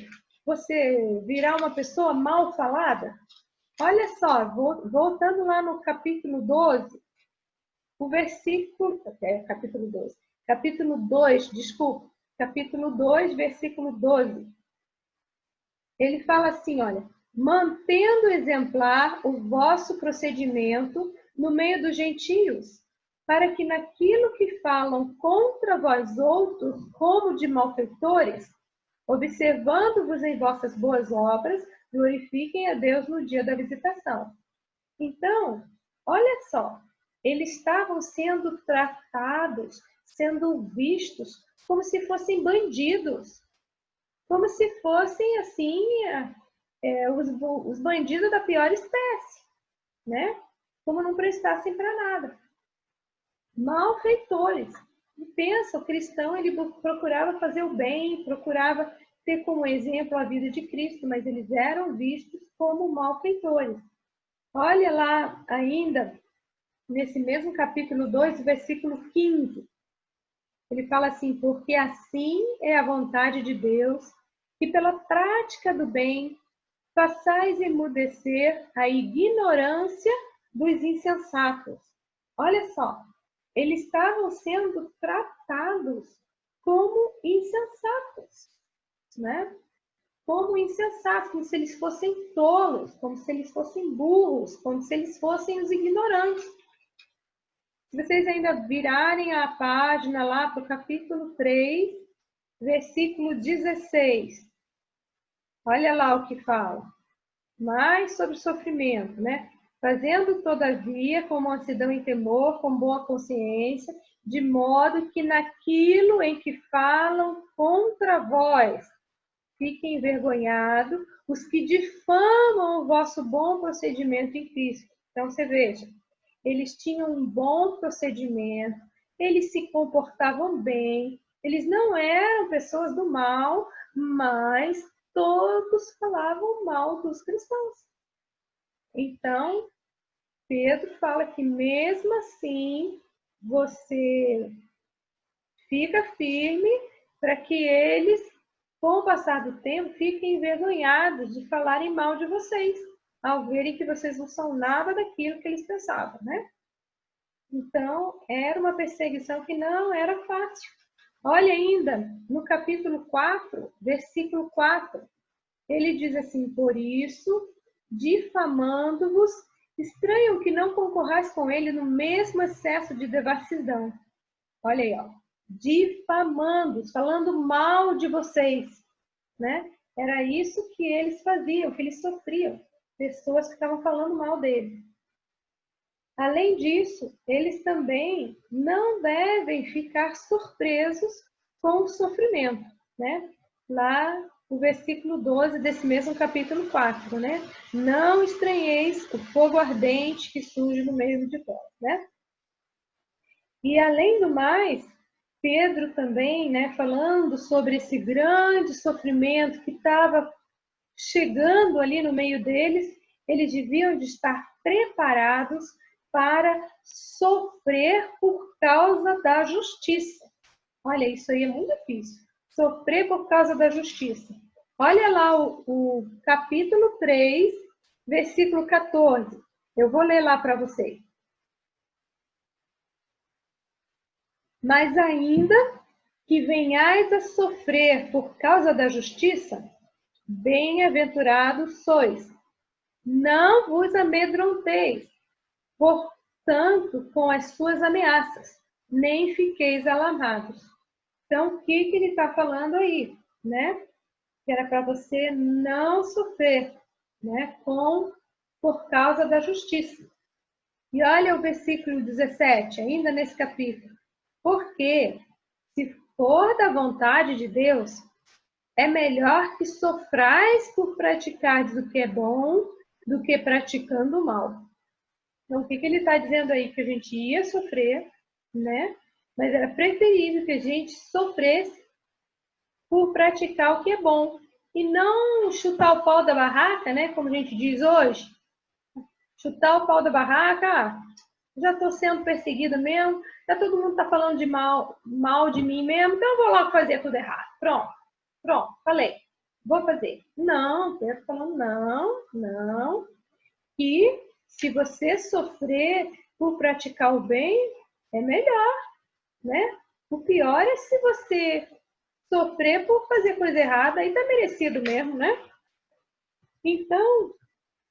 Você virar uma pessoa mal falada? Olha só, voltando lá no capítulo 12, o versículo... capítulo 12. Capítulo 2, desculpa. Capítulo 2, versículo 12. Ele fala assim, olha, mantendo exemplar o vosso procedimento no meio dos gentios, para que naquilo que falam contra vós outros, como de malfeitores, observando-vos em vossas boas obras, glorifiquem a Deus no dia da visitação. Então, olha só, eles estavam sendo tratados, sendo vistos como se fossem bandidos, como se fossem, assim, os bandidos da pior espécie, né? Como não prestassem para nada. Malfeitores. E pensa, o cristão, ele procurava fazer o bem, procurava ter como exemplo a vida de Cristo, mas eles eram vistos como malfeitores. Olha lá ainda, nesse mesmo capítulo 2, versículo 15. Ele fala assim, porque assim é a vontade de Deus, que pela prática do bem façais emudecer a ignorância dos insensatos. Olha só, eles estavam sendo tratados como insensatos, né? Como insensatos, como se eles fossem tolos, como se eles fossem burros, como se eles fossem os ignorantes. Se vocês ainda virarem a página lá para o capítulo 3, versículo 16. Olha lá o que fala. Mais sobre o sofrimento, né? Fazendo, todavia, com mansidão e temor, com boa consciência, de modo que naquilo em que falam contra vós, fiquem envergonhados os que difamam o vosso bom procedimento em Cristo. Então, você veja, eles tinham um bom procedimento, eles se comportavam bem, eles não eram pessoas do mal, mas todos falavam mal dos cristãos. Então, Pedro fala que mesmo assim, você fica firme para que eles, com o passar do tempo, fiquem envergonhados de falarem mal de vocês, ao verem que vocês não são nada daquilo que eles pensavam, né? Então, era uma perseguição que não era fácil. Olha ainda, no capítulo 4, versículo 4, ele diz assim, por isso, difamando-vos, estranham que não concorrais com ele no mesmo excesso de devassidão. Olha aí, ó, difamando, falando mal de vocês, né? Era isso que eles faziam, que eles sofriam, pessoas que estavam falando mal dele. Além disso, eles também não devem ficar surpresos com o sofrimento, né? Lá, o versículo 12 desse mesmo capítulo 4, né? Não estranheis o fogo ardente que surge no meio de vós, né? E além do mais, Pedro também, né, falando sobre esse grande sofrimento que estava chegando ali no meio deles, eles deviam de estar preparados para sofrer por causa da justiça. Olha, isso aí é muito difícil. Sofrer por causa da justiça. Olha lá o capítulo 3, versículo 14. Eu vou ler lá para vocês. Mas ainda que venhais a sofrer por causa da justiça, bem-aventurados sois. Não vos amedronteis, portanto, com as suas ameaças, nem fiqueis alarmados. Então, o que ele está falando aí, né? Que era para você não sofrer, né? Por causa da justiça. E olha o versículo 17, ainda nesse capítulo. Porque, se for da vontade de Deus, é melhor que sofrais por praticar o que é bom do que praticando o mal. Então, o que ele está dizendo aí? Que a gente ia sofrer, né? Mas era preferível que a gente sofresse por praticar o que é bom. E não chutar o pau da barraca, né? Como a gente diz hoje. Chutar o pau da barraca, já estou sendo perseguida mesmo, já todo mundo está falando de mal de mim mesmo, então eu vou logo fazer tudo errado. Pronto, falei. Vou fazer. Não, Pedro falando, não. E se você sofrer por praticar o bem, é melhor, né? O pior é se você sofrer por fazer coisa errada, aí tá merecido mesmo, né? Então,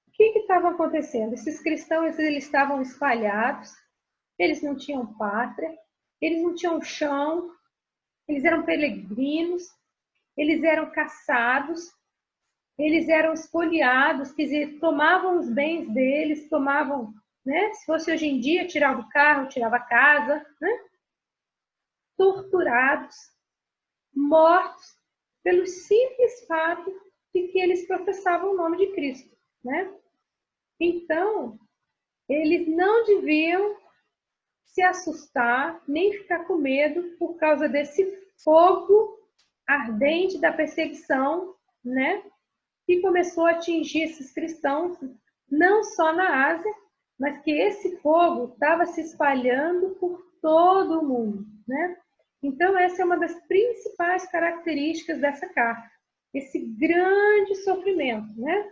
o que estava acontecendo? Esses cristãos, eles estavam espalhados, eles não tinham pátria, eles não tinham chão, eles eram peregrinos, eles eram caçados, eles eram espoliados, quer dizer, tomavam os bens deles, tomavam, né? Se fosse hoje em dia, tirava o carro, tirava a casa, né? Torturados, mortos, pelo simples fato de que eles professavam o nome de Cristo, né? Então, eles não deviam se assustar, nem ficar com medo por causa desse fogo ardente da perseguição, né? Que começou a atingir esses cristãos, não só na Ásia, mas que esse fogo estava se espalhando por todo o mundo, né? Então, essa é uma das principais características dessa carta, esse grande sofrimento, né?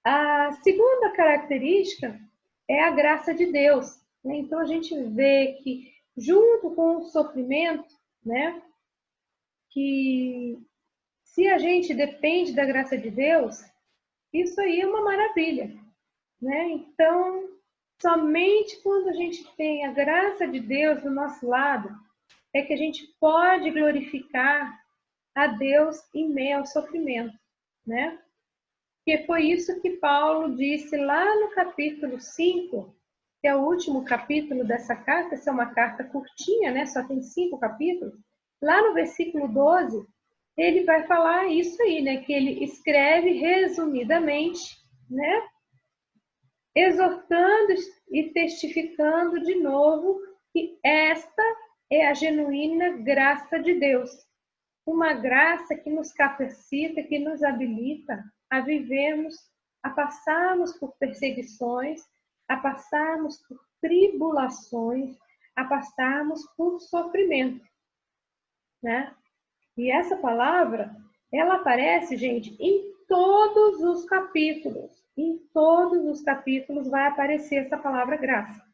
A segunda característica é a graça de Deus, né? Então, a gente vê que, junto com o sofrimento, né, que se a gente depende da graça de Deus, isso aí é uma maravilha, né? Então, somente quando a gente tem a graça de Deus do nosso lado, é que a gente pode glorificar a Deus em meio ao sofrimento, né? Que foi isso que Paulo disse lá no capítulo 5, que é o último capítulo dessa carta, essa é uma carta curtinha, né? Só tem 5 capítulos. Lá no versículo 12, ele vai falar isso aí, né? Que ele escreve resumidamente, né? Exortando e testificando de novo que esta é a genuína graça de Deus. Uma graça que nos capacita, que nos habilita a vivermos, a passarmos por perseguições, a passarmos por tribulações, a passarmos por sofrimento, né? E essa palavra, ela aparece, gente, em todos os capítulos. Em todos os capítulos vai aparecer essa palavra graça.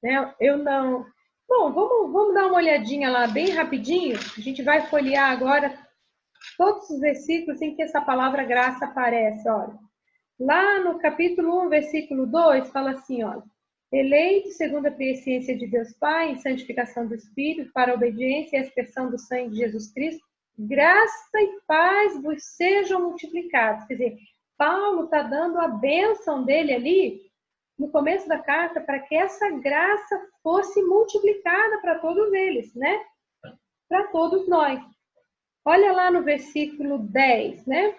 Né? Eu não... Bom, vamos dar uma olhadinha lá bem rapidinho. A gente vai folhear agora todos os versículos em que essa palavra graça aparece. Olha. Lá no capítulo 1, versículo 2, fala assim, olha. Eleito segundo a presciência de Deus Pai, em santificação do Espírito, para a obediência e a expressão do sangue de Jesus Cristo, graça e paz vos sejam multiplicados. Quer dizer, Paulo está dando a bênção dele ali, no começo da carta, para que essa graça fosse multiplicada para todos eles, né? Para todos nós. Olha lá no versículo 10, né?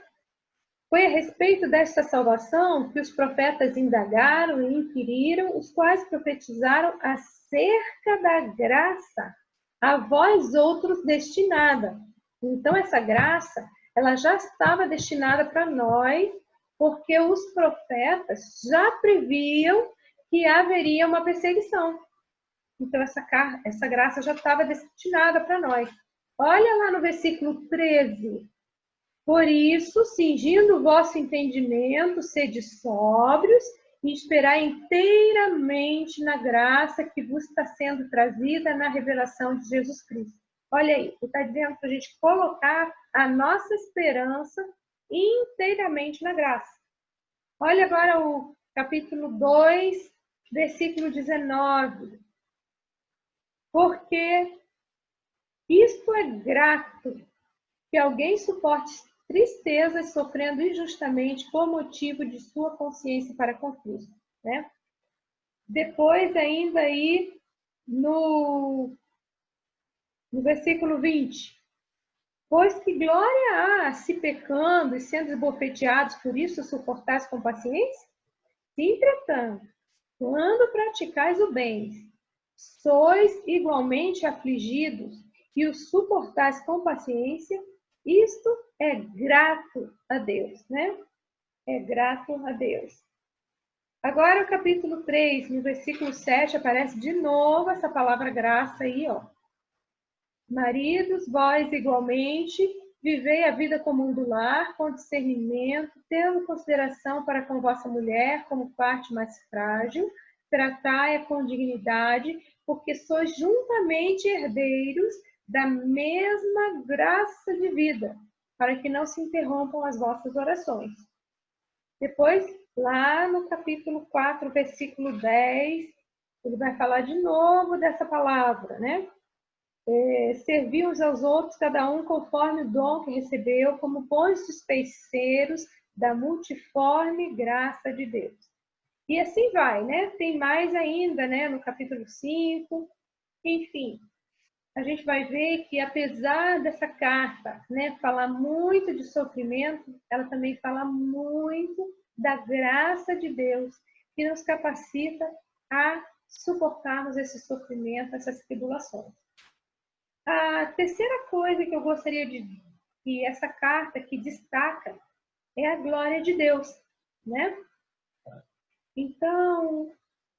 Foi a respeito desta salvação que os profetas indagaram e inquiriram, os quais profetizaram acerca da graça a vós outros destinada. Então, essa graça, ela já estava destinada para nós, porque os profetas já previam que haveria uma perseguição. Então, essa graça já estava destinada para nós. Olha lá no versículo 13. Por isso, cingindo o vosso entendimento, sede sóbrios e esperai inteiramente na graça que vos está sendo trazida na revelação de Jesus Cristo. Olha aí, ele está dizendo para a gente colocar a nossa esperança inteiramente na graça. Olha agora o capítulo 2, versículo 19. Porque isto é grato, que alguém suporte tristezas sofrendo injustamente por motivo de sua consciência para com Cristo, né? Depois, ainda aí, no versículo 20. Pois que glória há se pecando e sendo esbofeteados, por isso suportais com paciência? Se, entretanto, quando praticais o bem, sois igualmente afligidos e o suportais com paciência, isto é grato a Deus, né? É grato a Deus. Agora, o capítulo 3, no versículo 7, aparece de novo essa palavra graça aí, ó. Maridos, vós igualmente, vivei a vida comum do lar, com discernimento, tendo consideração para com vossa mulher como parte mais frágil, tratai-a com dignidade, porque sois juntamente herdeiros da mesma graça de vida, para que não se interrompam as vossas orações. Depois, lá no capítulo 4, versículo 10, ele vai falar de novo dessa palavra, né? Servir uns aos outros, cada um conforme o dom que recebeu, como bons dispenseiros da multiforme graça de Deus. E assim vai, né? Tem mais ainda, né? No capítulo 5, enfim. A gente vai ver que, apesar dessa carta, né, falar muito de sofrimento, ela também fala muito da graça de Deus, que nos capacita a suportarmos esse sofrimento, essas tribulações. A terceira coisa que eu gostaria que essa carta que destaca é a glória de Deus, né? Então,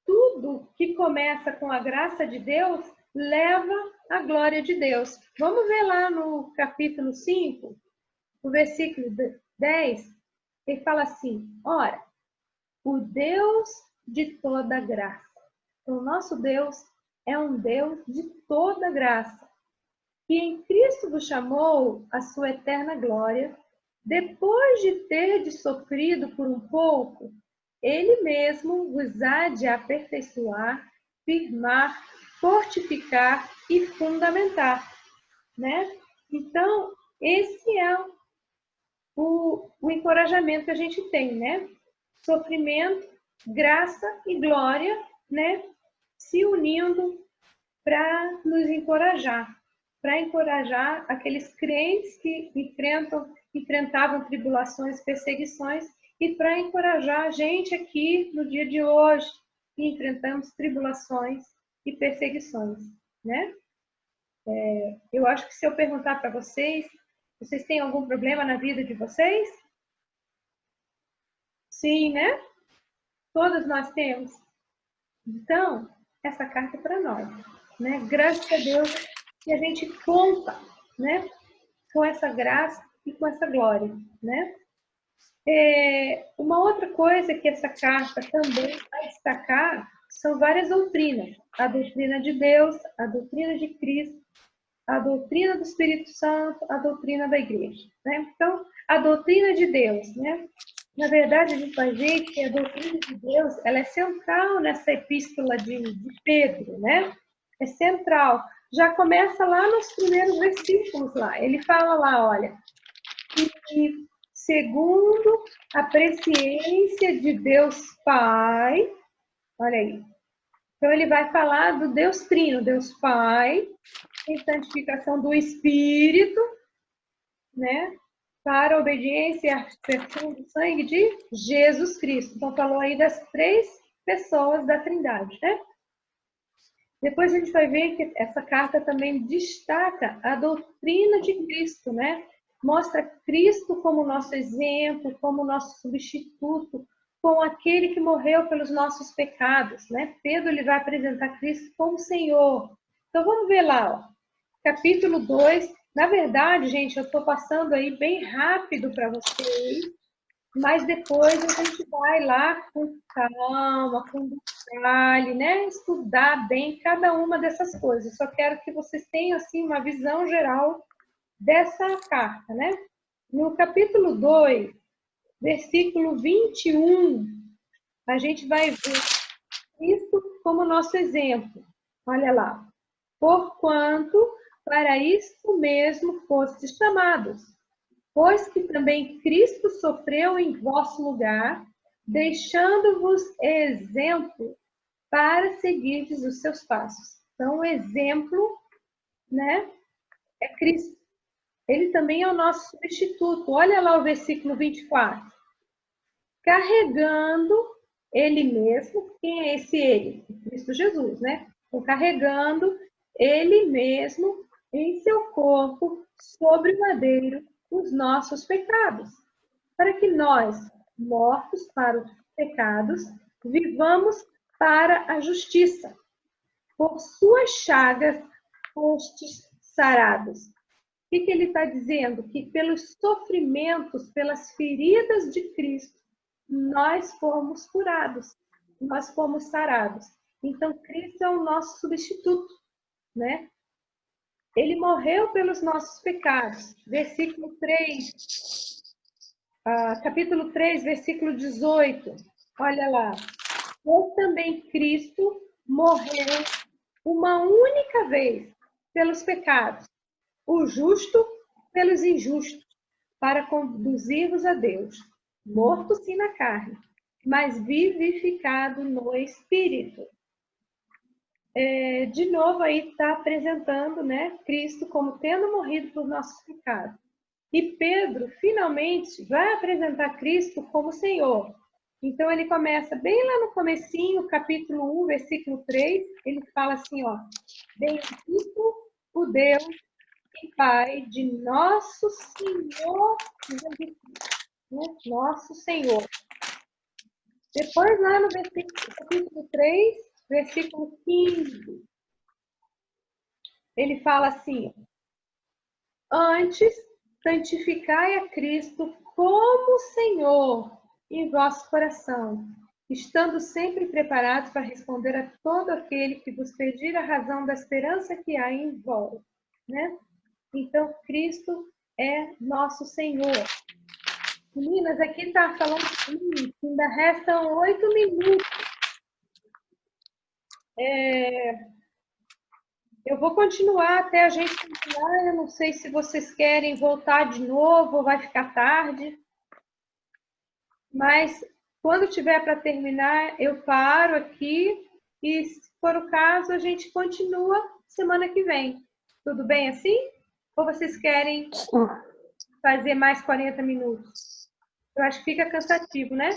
tudo que começa com a graça de Deus leva à glória de Deus. Vamos ver lá no capítulo 5, no versículo 10, ele fala assim: ora, o Deus de toda graça. O nosso Deus é um Deus de toda graça, que em Cristo vos chamou a sua eterna glória, depois de terdes sofrido por um pouco, Ele mesmo vos há de aperfeiçoar, firmar, fortificar e fundamentar, né? Então, esse é o encorajamento que a gente tem, né? Sofrimento, graça e glória, né? Se unindo para nos encorajar. Para encorajar aqueles crentes que enfrentavam tribulações, perseguições, e para encorajar a gente aqui no dia de hoje, que enfrentamos tribulações e perseguições, né? Eu acho que se eu perguntar para vocês, vocês têm algum problema na vida de vocês? Sim, né? Todos nós temos. Então, essa carta é para nós, né? Graças a Deus que a gente conta, né, com essa graça e com essa glória, né? Uma outra coisa que essa carta também vai destacar são várias doutrinas. A doutrina de Deus, a doutrina de Cristo, a doutrina do Espírito Santo, a doutrina da igreja, né? Então, a doutrina de Deus, né? Na verdade, a gente vai ver que a doutrina de Deus, ela é central nessa epístola de Pedro, né? É central. Já começa lá nos primeiros versículos lá. Ele fala lá, olha, que segundo a presciência de Deus Pai, olha aí. Então, ele vai falar do Deus Trino, Deus Pai, em santificação do Espírito, né? Para a obediência e a aspersão do sangue de Jesus Cristo. Então, falou aí das 3 pessoas da Trindade, né? Depois a gente vai ver que essa carta também destaca a doutrina de Cristo, né? Mostra Cristo como nosso exemplo, como nosso substituto, como aquele que morreu pelos nossos pecados, né? Pedro ele vai apresentar Cristo como Senhor. Então vamos ver lá, ó. Capítulo 2. Na verdade, gente, eu estou passando aí bem rápido para vocês, mas depois a gente vai lá com calma, com detalhe, né? Estudar bem cada uma dessas coisas. Só quero que vocês tenham, assim, uma visão geral dessa carta, né? No capítulo 2, versículo 21, a gente vai ver isso como nosso exemplo. Olha lá. Porquanto para isto mesmo fostes chamados, pois que também Cristo sofreu em vosso lugar, deixando-vos exemplo para seguirdes os seus passos. Então, o exemplo, né, é Cristo. Ele também é o nosso substituto. Olha lá o versículo 24. Carregando ele mesmo, quem é esse ele? Cristo Jesus, né? Então, carregando ele mesmo em seu corpo sobre o madeiro os nossos pecados, para que nós, mortos para os pecados, vivamos para a justiça. Por suas chagas fostes sarados. O que ele está dizendo? Que pelos sofrimentos, pelas feridas de Cristo, nós fomos curados, nós fomos sarados. Então, Cristo é o nosso substituto, né? Ele morreu pelos nossos pecados. Versículo 3, capítulo 3, versículo 18. Olha lá. Pois também Cristo morreu uma única vez pelos pecados, o justo pelos injustos, para conduzir-vos a Deus, morto sim na carne, mas vivificado no Espírito. De novo aí está apresentando, né, Cristo como tendo morrido por nossos pecados. E Pedro finalmente vai apresentar Cristo como Senhor. Então ele começa bem lá no comecinho, capítulo 1, versículo 3, ele fala assim, ó: bendito o Deus e Pai de nosso Senhor Jesus Cristo, né? Nosso Senhor. Depois lá no capítulo 3, versículo 15, ele fala assim: antes, santificai a Cristo como Senhor em vosso coração, estando sempre preparados para responder a todo aquele que vos pedir a razão da esperança que há em vós, né? Então, Cristo é nosso Senhor. Meninas, aqui está falando que ainda restam 8 minutos. Eu vou continuar até a gente terminar. Eu não sei se vocês querem voltar de novo ou vai ficar tarde. Mas quando tiver para terminar, eu paro aqui e, se for o caso, a gente continua semana que vem. Tudo bem assim? Ou vocês querem fazer mais 40 minutos? Eu acho que fica cansativo, né?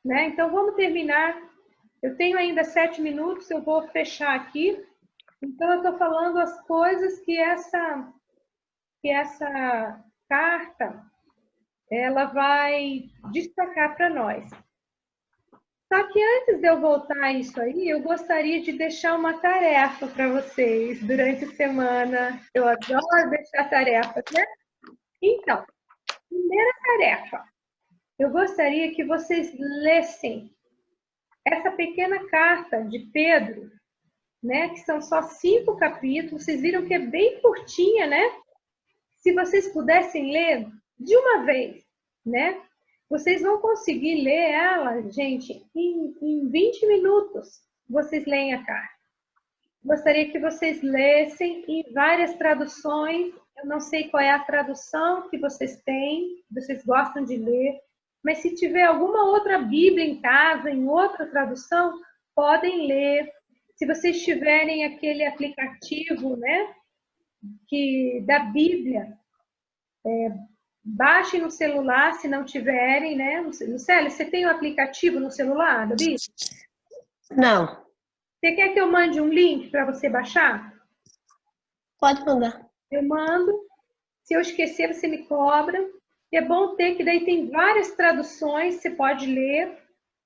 Então, vamos terminar. Eu tenho ainda 7 minutos, eu vou fechar aqui. Então, eu estou falando as coisas que essa carta ela vai destacar para nós. Só que antes de eu voltar a isso aí, eu gostaria de deixar uma tarefa para vocês durante a semana. Eu adoro deixar tarefas, né? Então, primeira tarefa. Eu gostaria que vocês lessem essa pequena carta de Pedro, né? Que são só 5 capítulos. Vocês viram que é bem curtinha, né? Se vocês pudessem ler de uma vez, né? Vocês vão conseguir ler ela, gente, em 20 minutos. Vocês leem a carta. Gostaria que vocês lessem em várias traduções. Eu não sei qual é a tradução que vocês têm, vocês gostam de ler. Mas se tiver alguma outra Bíblia em casa, em outra tradução, podem ler. Se vocês tiverem aquele aplicativo, né, da Bíblia, baixem no celular, se não tiverem, né? Lucélia, você tem o aplicativo no celular da Bíblia? Não. Você quer que eu mande um link para você baixar? Pode mandar. Eu mando. Se eu esquecer, você me cobra. E é bom ter, que daí tem várias traduções, você pode ler.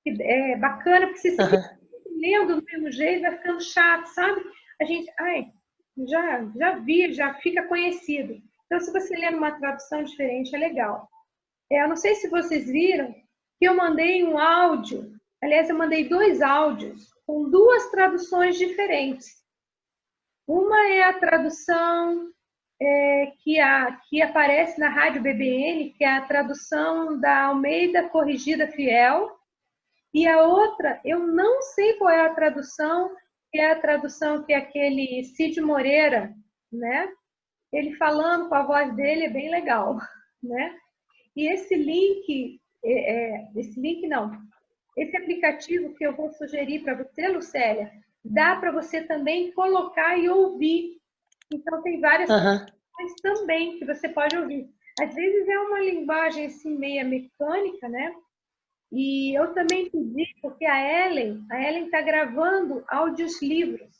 É bacana, porque se você fica lendo do mesmo jeito, vai ficando chato, sabe? A gente, já vi, já fica conhecido. Então, se você ler uma tradução diferente, é legal. Eu não sei se vocês viram que eu mandei um áudio. Aliás, eu mandei 2 áudios com 2 traduções diferentes. Uma é a tradução que aparece na Rádio BBN, que é a tradução da Almeida Corrigida Fiel. E a outra, eu não sei qual é a tradução, que é a tradução que é aquele Cid Moreira, né? Ele falando com a voz dele é bem legal, né? E esse link não. Esse aplicativo que eu vou sugerir para você, Lucélia, dá para você também colocar e ouvir. Então, tem várias coisas também que você pode ouvir. Às vezes é uma linguagem assim, meia mecânica, né? E eu também pedi, porque a Ellen está gravando áudios livros.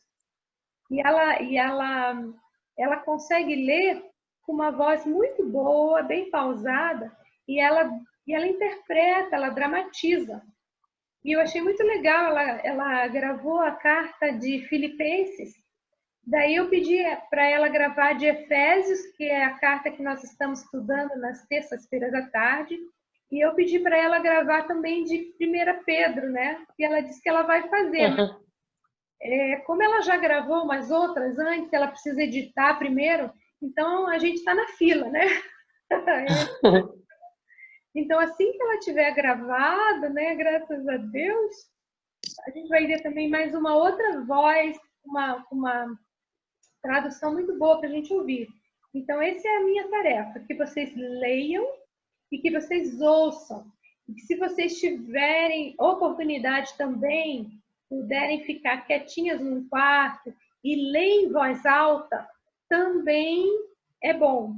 E ela consegue ler com uma voz muito boa, bem pausada, e ela interpreta, ela dramatiza. E eu achei muito legal, ela gravou a carta de Filipenses, daí eu pedi para ela gravar de Efésios, que é a carta que nós estamos estudando nas terças-feiras à tarde, e eu pedi para ela gravar também de 1 Pedro, né? E ela disse que ela vai fazer. Como ela já gravou umas outras antes, ela precisa editar primeiro, então a gente está na fila, né? Então, assim que ela tiver gravado, né, graças a Deus, a gente vai ver também mais uma outra voz, uma tradução muito boa para a gente ouvir. Então, essa é a minha tarefa, que vocês leiam e que vocês ouçam. E que se vocês tiverem oportunidade também, puderem ficar quietinhas num quarto e ler em voz alta, também é bom.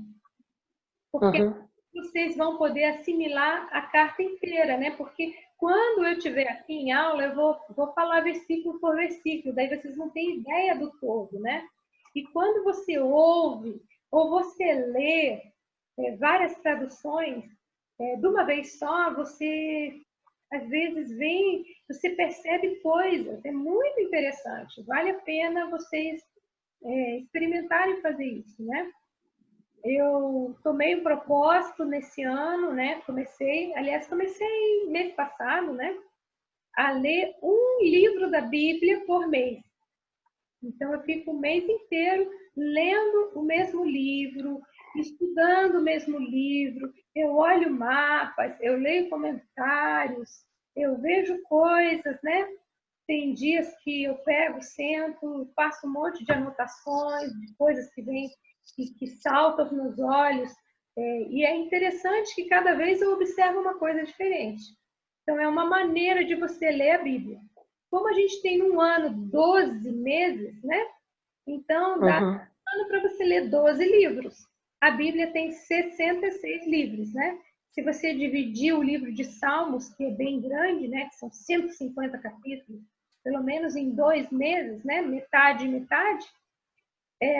Porque vocês vão poder assimilar a carta inteira, né? Porque quando eu estiver aqui em aula, eu vou falar versículo por versículo, daí vocês não têm ideia do todo, né? E quando você ouve ou você lê várias traduções, de uma vez só, você às vezes você percebe coisas, é muito interessante. Vale a pena vocês experimentarem fazer isso, né? Eu tomei um propósito nesse ano, né? Comecei mês passado, né? A ler um livro da Bíblia por mês. Então, eu fico o mês inteiro lendo o mesmo livro, estudando o mesmo livro, eu olho mapas, eu leio comentários, eu vejo coisas, né? Tem dias que eu pego, sento, faço um monte de anotações, de coisas que vêm, que saltam aos meus olhos. E é interessante que cada vez eu observo uma coisa diferente. Então, é uma maneira de você ler a Bíblia. Como a gente tem num ano 12 meses, né? Então, dá um ano para você ler 12 livros. A Bíblia tem 66 livros, né? Se você dividir o livro de Salmos, que é bem grande, né? Que são 150 capítulos, pelo menos em 2 meses, né? Metade e metade,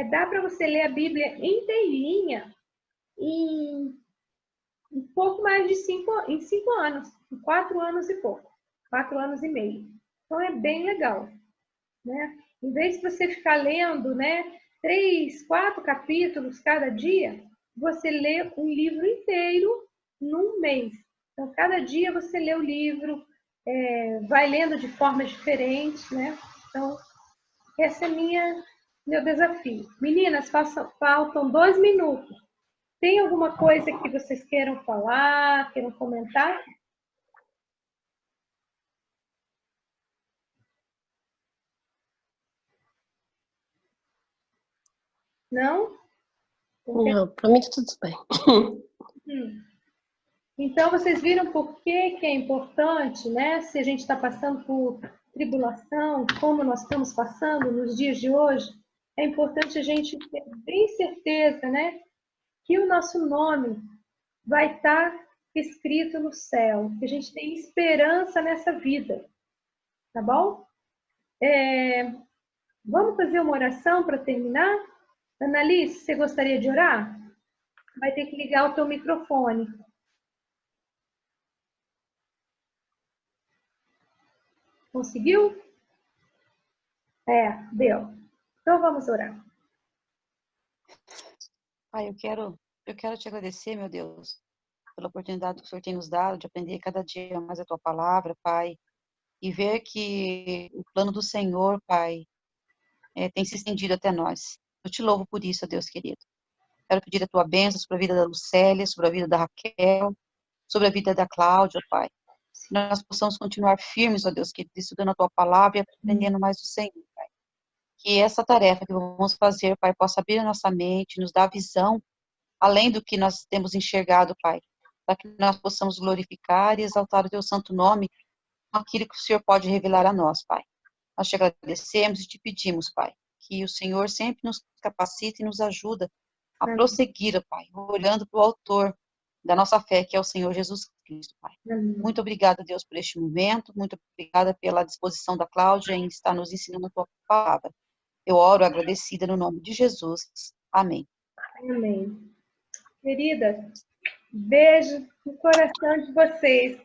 dá para você ler a Bíblia inteirinha em um pouco mais de 5 anos, em 4 anos e pouco, 4 anos e meio. Então é bem legal, né? Em vez de você ficar lendo, né, 3, 4 capítulos cada dia, você lê um livro inteiro num mês. Então, cada dia você lê o livro, vai lendo de formas diferentes, né? Então, esse é meu desafio. Meninas, faltam 2 minutos. Tem alguma coisa que vocês queiram falar, queiram comentar? Não? Não, para mim tá tudo bem. Então, vocês viram por que é importante, né? Se a gente está passando por tribulação, como nós estamos passando nos dias de hoje, é importante a gente ter bem certeza, né? Que o nosso nome vai estar escrito no céu, que a gente tem esperança nessa vida, tá bom? Vamos fazer uma oração para terminar? Annalise, você gostaria de orar? Vai ter que ligar o teu microfone. Conseguiu? Deu. Então vamos orar. Pai, eu quero te agradecer, meu Deus, pela oportunidade que o Senhor tem nos dado de aprender cada dia mais a tua palavra, Pai, e ver que o plano do Senhor, Pai, tem se estendido até nós. Eu te louvo por isso, Deus querido. Quero pedir a tua bênção sobre a vida da Lucélia, sobre a vida da Raquel, sobre a vida da Cláudia, Pai. Que nós possamos continuar firmes, ó Deus querido, estudando a tua palavra e aprendendo mais do Senhor, Pai. Que essa tarefa que vamos fazer, Pai, possa abrir a nossa mente, nos dar visão, além do que nós temos enxergado, Pai, para que nós possamos glorificar e exaltar o teu santo nome aquilo que o Senhor pode revelar a nós, Pai. Nós te agradecemos e te pedimos, Pai, que o Senhor sempre nos capacite e nos ajuda a prosseguir, Pai, olhando para o autor da nossa fé, que é o Senhor Jesus Cristo, Pai. Muito obrigada, Deus, por este momento, muito obrigada pela disposição da Cláudia em estar nos ensinando a tua palavra. Eu oro agradecida no nome de Jesus. Amém. Amém. Queridas, beijo no coração de vocês.